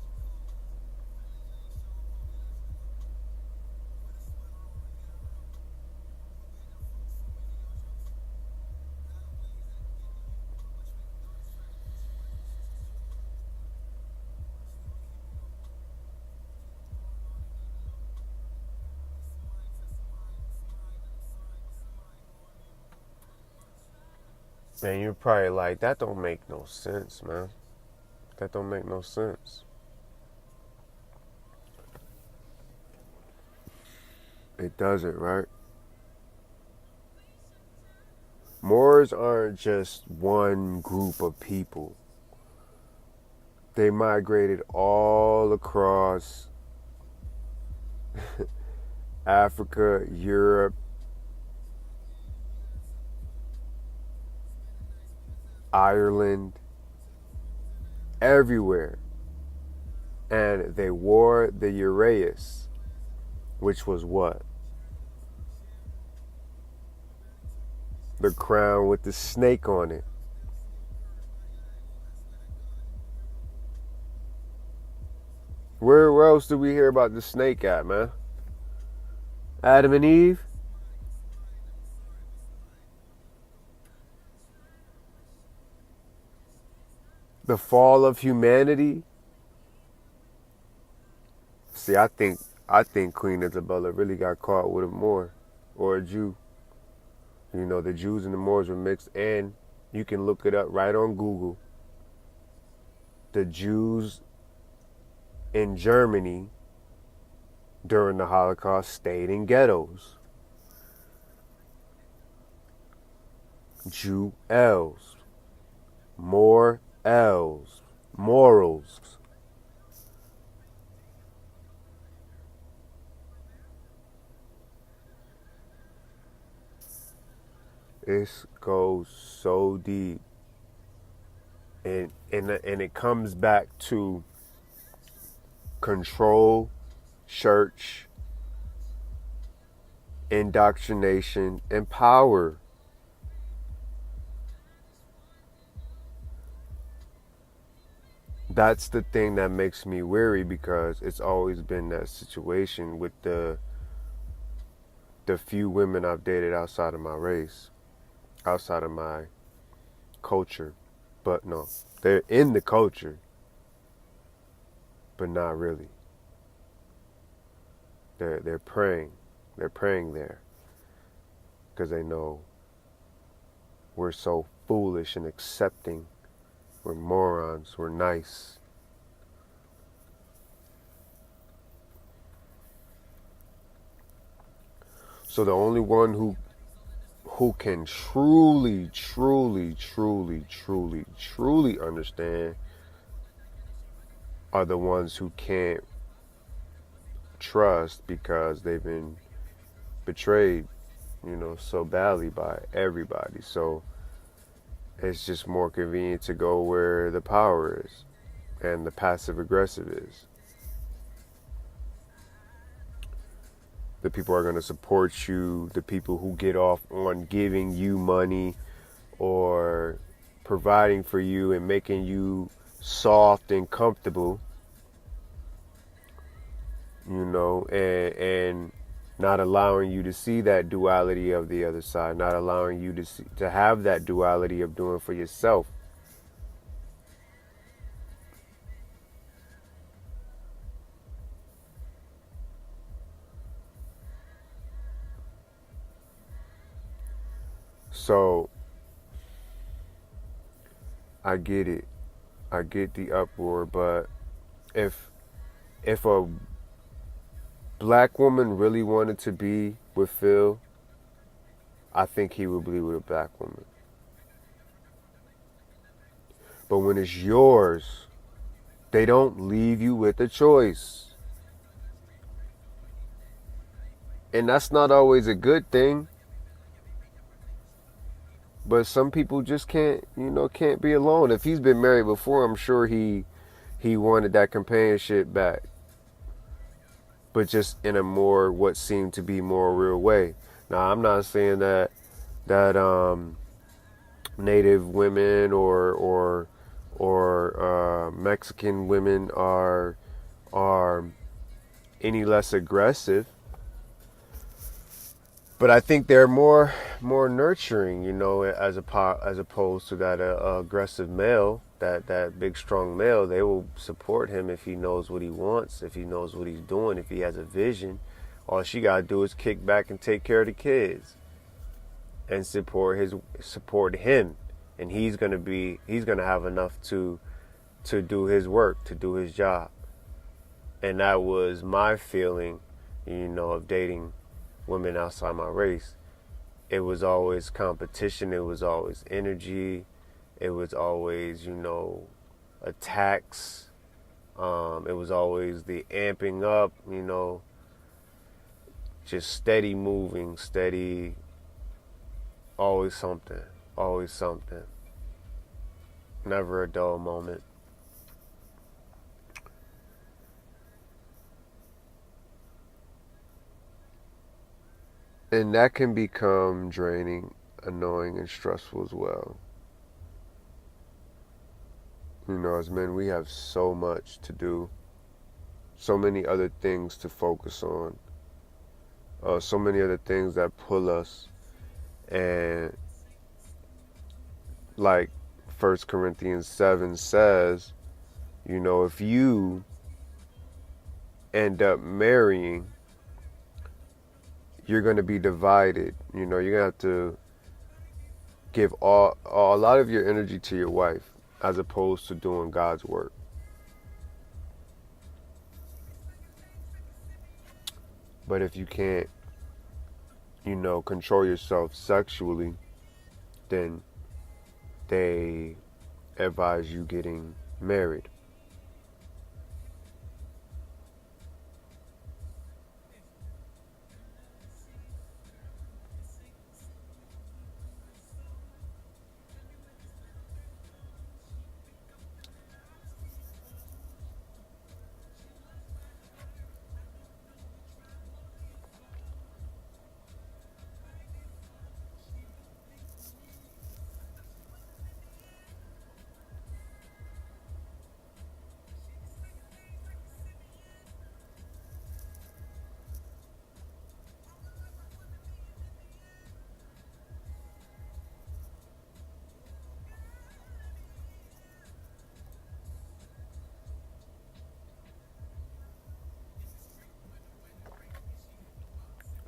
And you're probably like, that don't make no sense, man. That don't make no sense. It doesn't, right? Moors aren't just one group of people. They migrated all across Africa, Europe, Ireland, everywhere. And they wore the uraeus, which was what? The crown with the snake on it. Where else did we hear about the snake at, man? Adam and Eve? The fall of humanity? See, I think Queen Isabella really got caught with a Moor or a Jew. You know, the Jews and the Moors were mixed, and you can look it up right on Google. The Jews in Germany during the Holocaust stayed in ghettos. Jew elves, Moor elves, morals. It goes so deep, and it comes back to control, church, indoctrination, and power. That's the thing that makes me weary, because it's always been that situation with the few women I've dated outside of my race, outside of my culture. But no, they're in the culture, but not really. They're praying. They're praying there because they know we're so foolish and accepting. We're morons. We're nice. So the only one who can truly understand are the ones who can't trust because they've been betrayed, so badly by everybody. So it's just more convenient to go where the power is and the passive aggressive is. The people are going to support you, the people who get off on giving you money or providing for you and making you soft and comfortable, and not allowing you to see that duality of the other side, not allowing you to have that duality of doing for yourself. So I get it. I get the uproar, but if a black woman really wanted to be with Phil, I think he would be with a black woman. But when it's yours, they don't leave you with a choice. And that's not always a good thing. But some people just can't be alone. If he's been married before, I'm sure he wanted that companionship back. But just in a more, what seemed to be more real way. Now, I'm not saying that Native women or Mexican women are any less aggressive. But I think they're more nurturing, as opposed to that aggressive male, that big strong male. They will support him if he knows what he wants, if he knows what he's doing, if he has a vision. All she gotta do is kick back and take care of the kids, and support him and he's gonna have enough to do his work, to do his job. And that was my feeling, of dating women outside my race. It was always competition, it was always energy, it was always, attacks, it was always the amping up, just steady moving, steady, always something, never a dull moment. And that can become draining, annoying, and stressful as well. As men, we have so much to do, so many other things to focus on, so many other things that pull us. And like 1 Corinthians 7 says, if you end up marrying, you're going to be divided. You're going to have to give a lot of your energy to your wife as opposed to doing God's work. But if you can't, control yourself sexually, then they advise you getting married.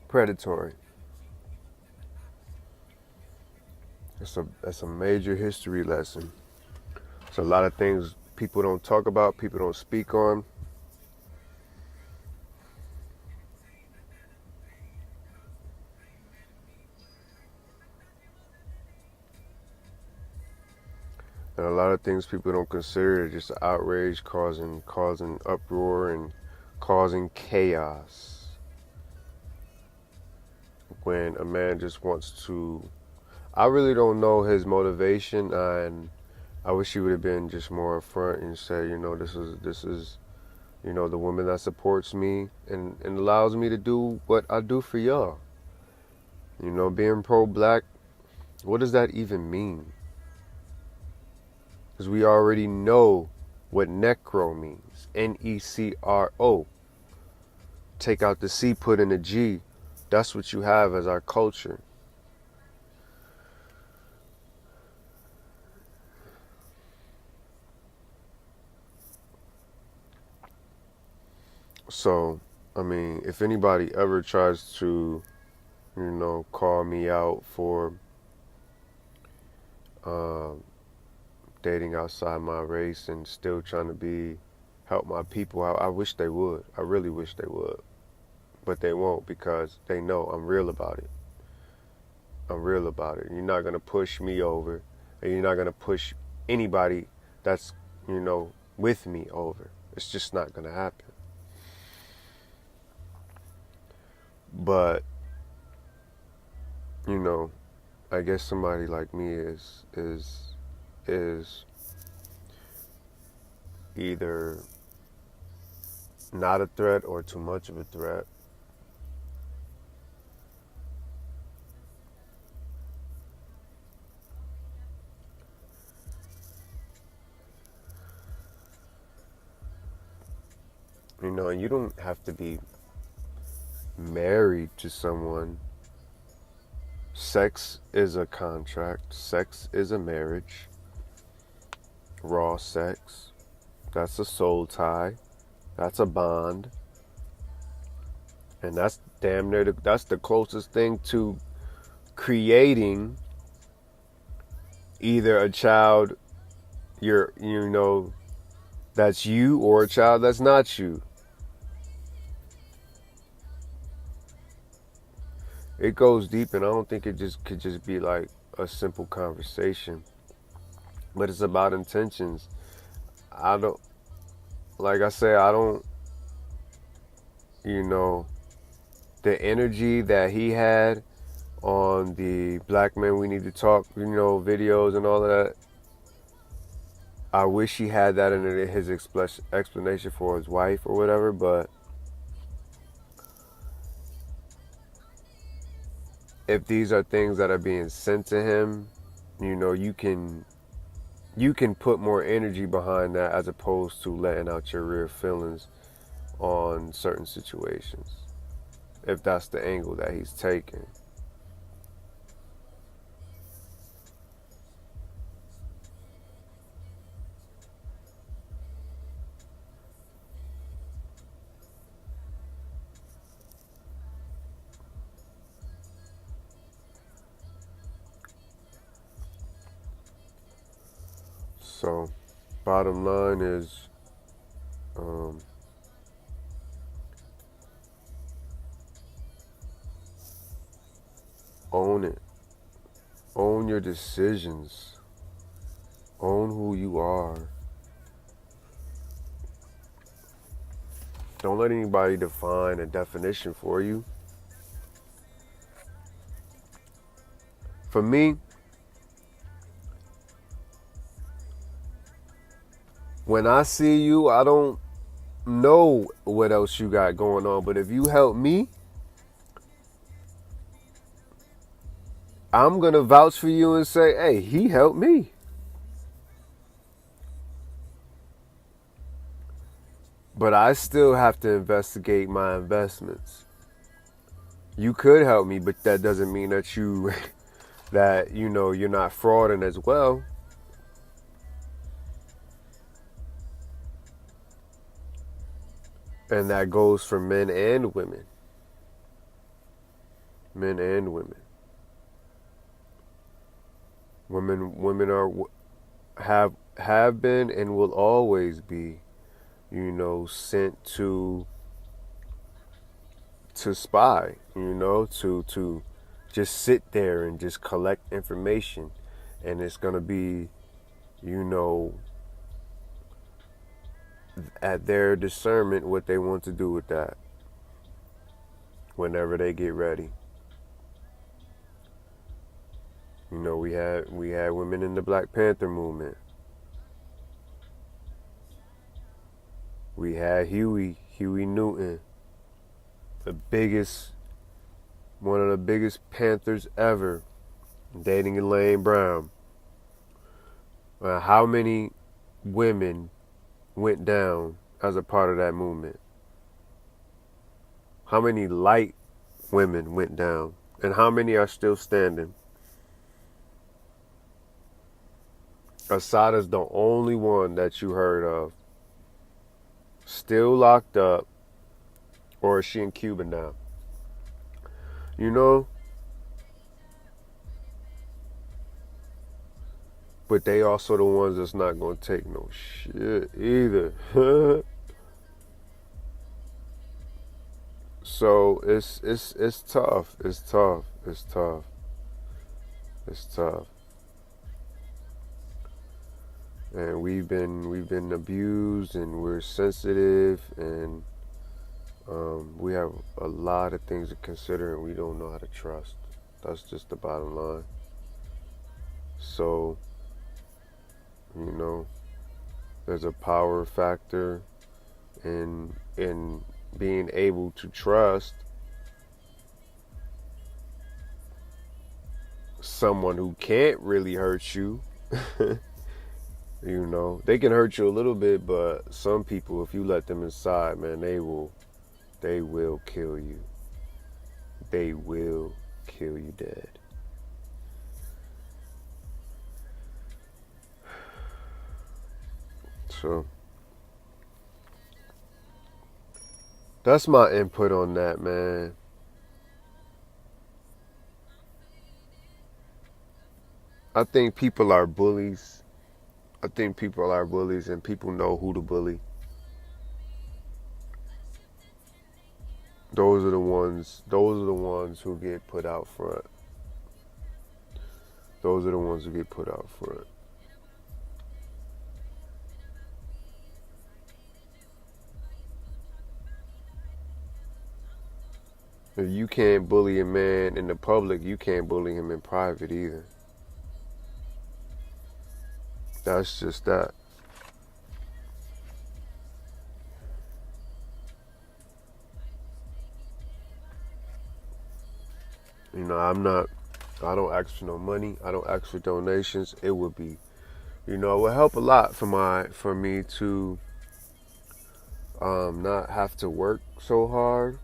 Predatory. That's a major history lesson. It's a lot of things people don't talk about, people don't speak on. And a lot of things people don't consider, just outrage, causing uproar and causing chaos. When a man just wants to, I really don't know his motivation, and I wish he would have been just more upfront and say, this is, the woman that supports me and allows me to do what I do for y'all. Being pro-black, what does that even mean? Because we already know what necro means. Necro. Take out the C, put in a G. That's what you have as our culture. So, if anybody ever tries to, call me out for dating outside my race and still trying to help my people out, I wish they would. I really wish they would. But they won't, because they know I'm real about it. You're not going to push me over, and you're not going to push anybody that's, with me over. It's just not going to happen. But, I guess somebody like me is either not a threat or too much of a threat. And you don't have to be married to someone. Sex is a contract. Sex is a marriage. Raw sex. That's a soul tie. That's a bond. And that's damn near that's the closest thing to creating either a child that's you, or a child that's not you. It goes deep, and I don't think it just could just be like a simple conversation. But it's about intentions. I don't, like I say, I don't, the energy that he had on the Black Men We Need to Talk, videos and all of that. I wish he had that in his explanation for his wife or whatever, but if these are things that are being sent to him, you can put more energy behind that as opposed to letting out your real feelings on certain situations, if that's the angle that he's taking. So, bottom line is, own it. Own your decisions. Own who you are. Don't let anybody define a definition for you. For me, when I see you, I don't know what else you got going on, but if you help me, I'm going to vouch for you and say, hey, he helped me. But I still have to investigate my investments. You could help me, but that doesn't mean that you're not frauding as well. And that goes for men and women. Men and women. Women have been and will always be, sent to spy, to just sit there and just collect information, and it's gonna be, at their discernment what they want to do with that whenever they get ready. We had women in the Black Panther movement. We had Huey Newton, one of the biggest Panthers ever, dating Elaine Brown. How many women went down as a part of that movement? How many light women went down? And how many are still standing? Asada's the only one that you heard of still locked up, or is she in Cuba now? But they also the ones that's not gonna take no shit either. So it's tough. It's tough. And we've been abused, and we're sensitive, and we have a lot of things to consider, and we don't know how to trust. That's just the bottom line. So, there's a power factor in being able to trust someone who can't really hurt you. They can hurt you a little bit, but some people, if you let them inside, man, they will kill you. They will kill you dead. So that's my input on that, man. I think people are bullies. I think people are bullies, and people know who to bully. Those are the ones. Those are the ones who get put out front. Those are the ones who get put out front. If you can't bully a man in the public, you can't bully him in private either. That's just that. You know, I don't ask for no money. I don't ask for donations. It would be, it would help a lot for me to not have to work so hard.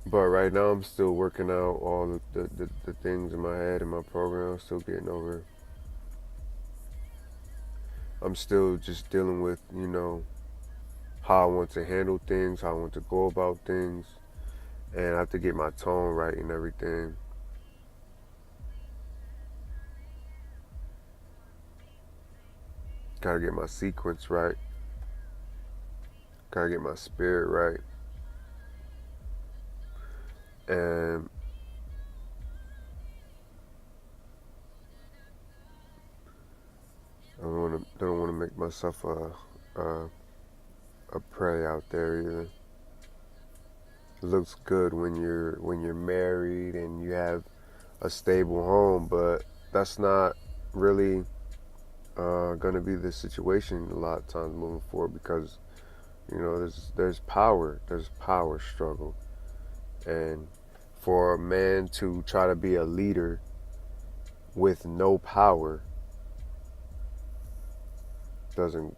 But right now I'm still working out all the things in my head and my program. I'm still getting over. I'm still just dealing with, how I want to handle things, how I want to go about things. And I have to get my tone right and everything. Gotta get my sequence right. Gotta get my spirit right. And I don't want to make myself a prey out there either. It looks good when you're married and you have a stable home, but that's not really going to be the situation a lot of times moving forward, because there's power struggle, and for a man to try to be a leader with no power doesn't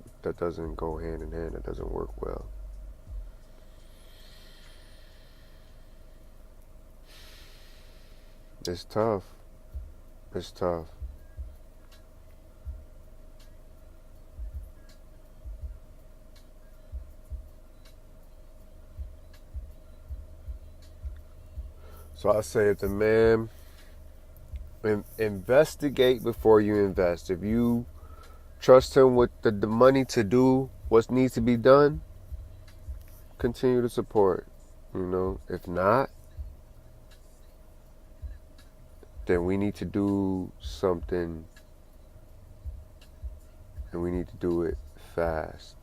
go hand in hand. It doesn't work well. It's tough. It's tough. So I say, if the man, investigate before you invest. If you trust him with the money to do what needs to be done, continue to support. If not, then we need to do something, and we need to do it fast.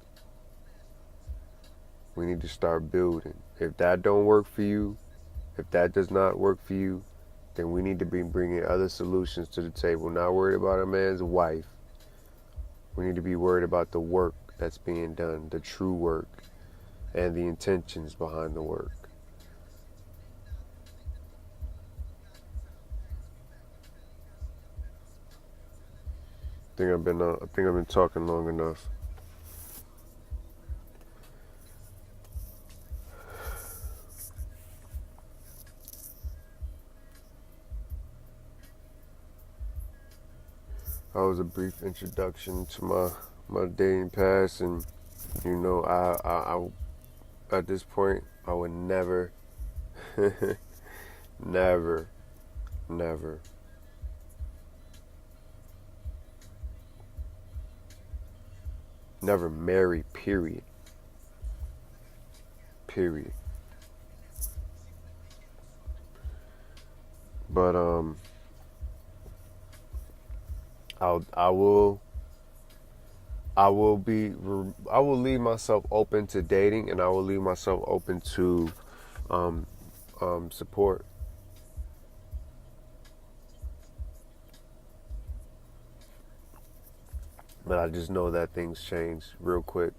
We need to start building. If that don't work for you, if that does not work for you, then we need to be bringing other solutions to the table. Not worried about a man's wife. We need to be worried about the work that's being done, the true work, and the intentions behind the work. I think I've been talking long enough. That was a brief introduction to my dating past, and I at this point I would never never marry, period. But I will leave myself open to dating, and I will leave myself open to support. But I just know that things change real quick.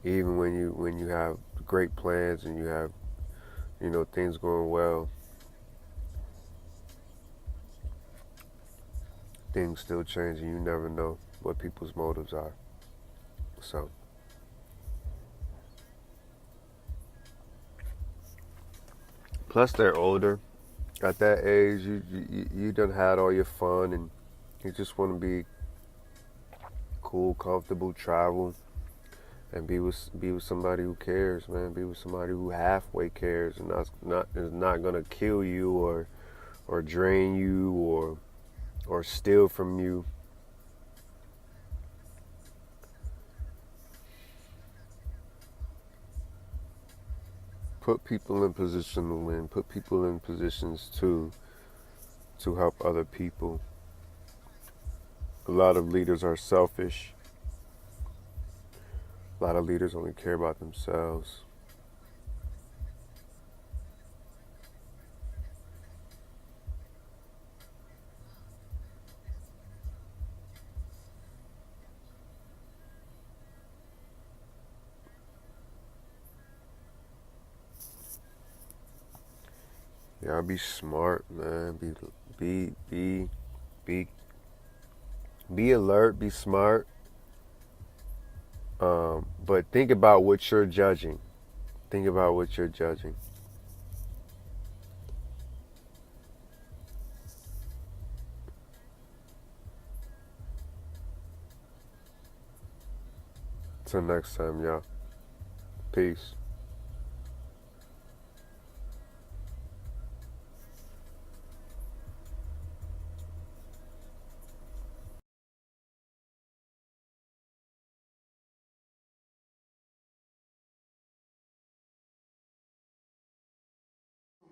Even when you have great plans and you have things going well, things still change, and you never know what people's motives are. So, plus they're older. At that age, you done had all your fun, and you just want to be cool, comfortable, travel, and be with somebody who cares, man. Be with somebody who halfway cares and is not gonna kill you or drain you or steal from you. Put people in position to win. Put people in positions to help other people. A lot of leaders are selfish. A lot of leaders only care about themselves. Y'all be smart, man. Be alert. Be smart. But think about what you're judging. Think about what you're judging. Till next time, y'all. Peace.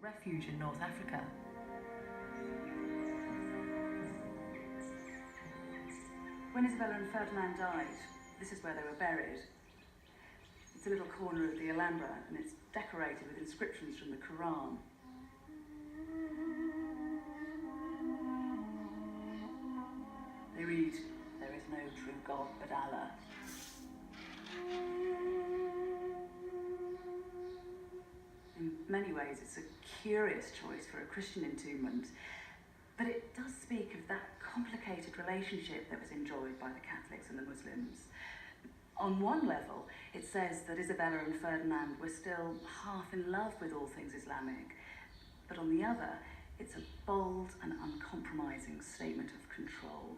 Refuge in North Africa. When Isabella and Ferdinand died, this is where they were buried. It's a little corner of the Alhambra, and it's decorated with inscriptions from the Quran. They read, "There is no true God but Allah." In many ways, it's a curious choice for a Christian entombment, but it does speak of that complicated relationship that was enjoyed by the Catholics and the Muslims. On one level, it says that Isabella and Ferdinand were still half in love with all things Islamic, but on the other, it's a bold and uncompromising statement of control.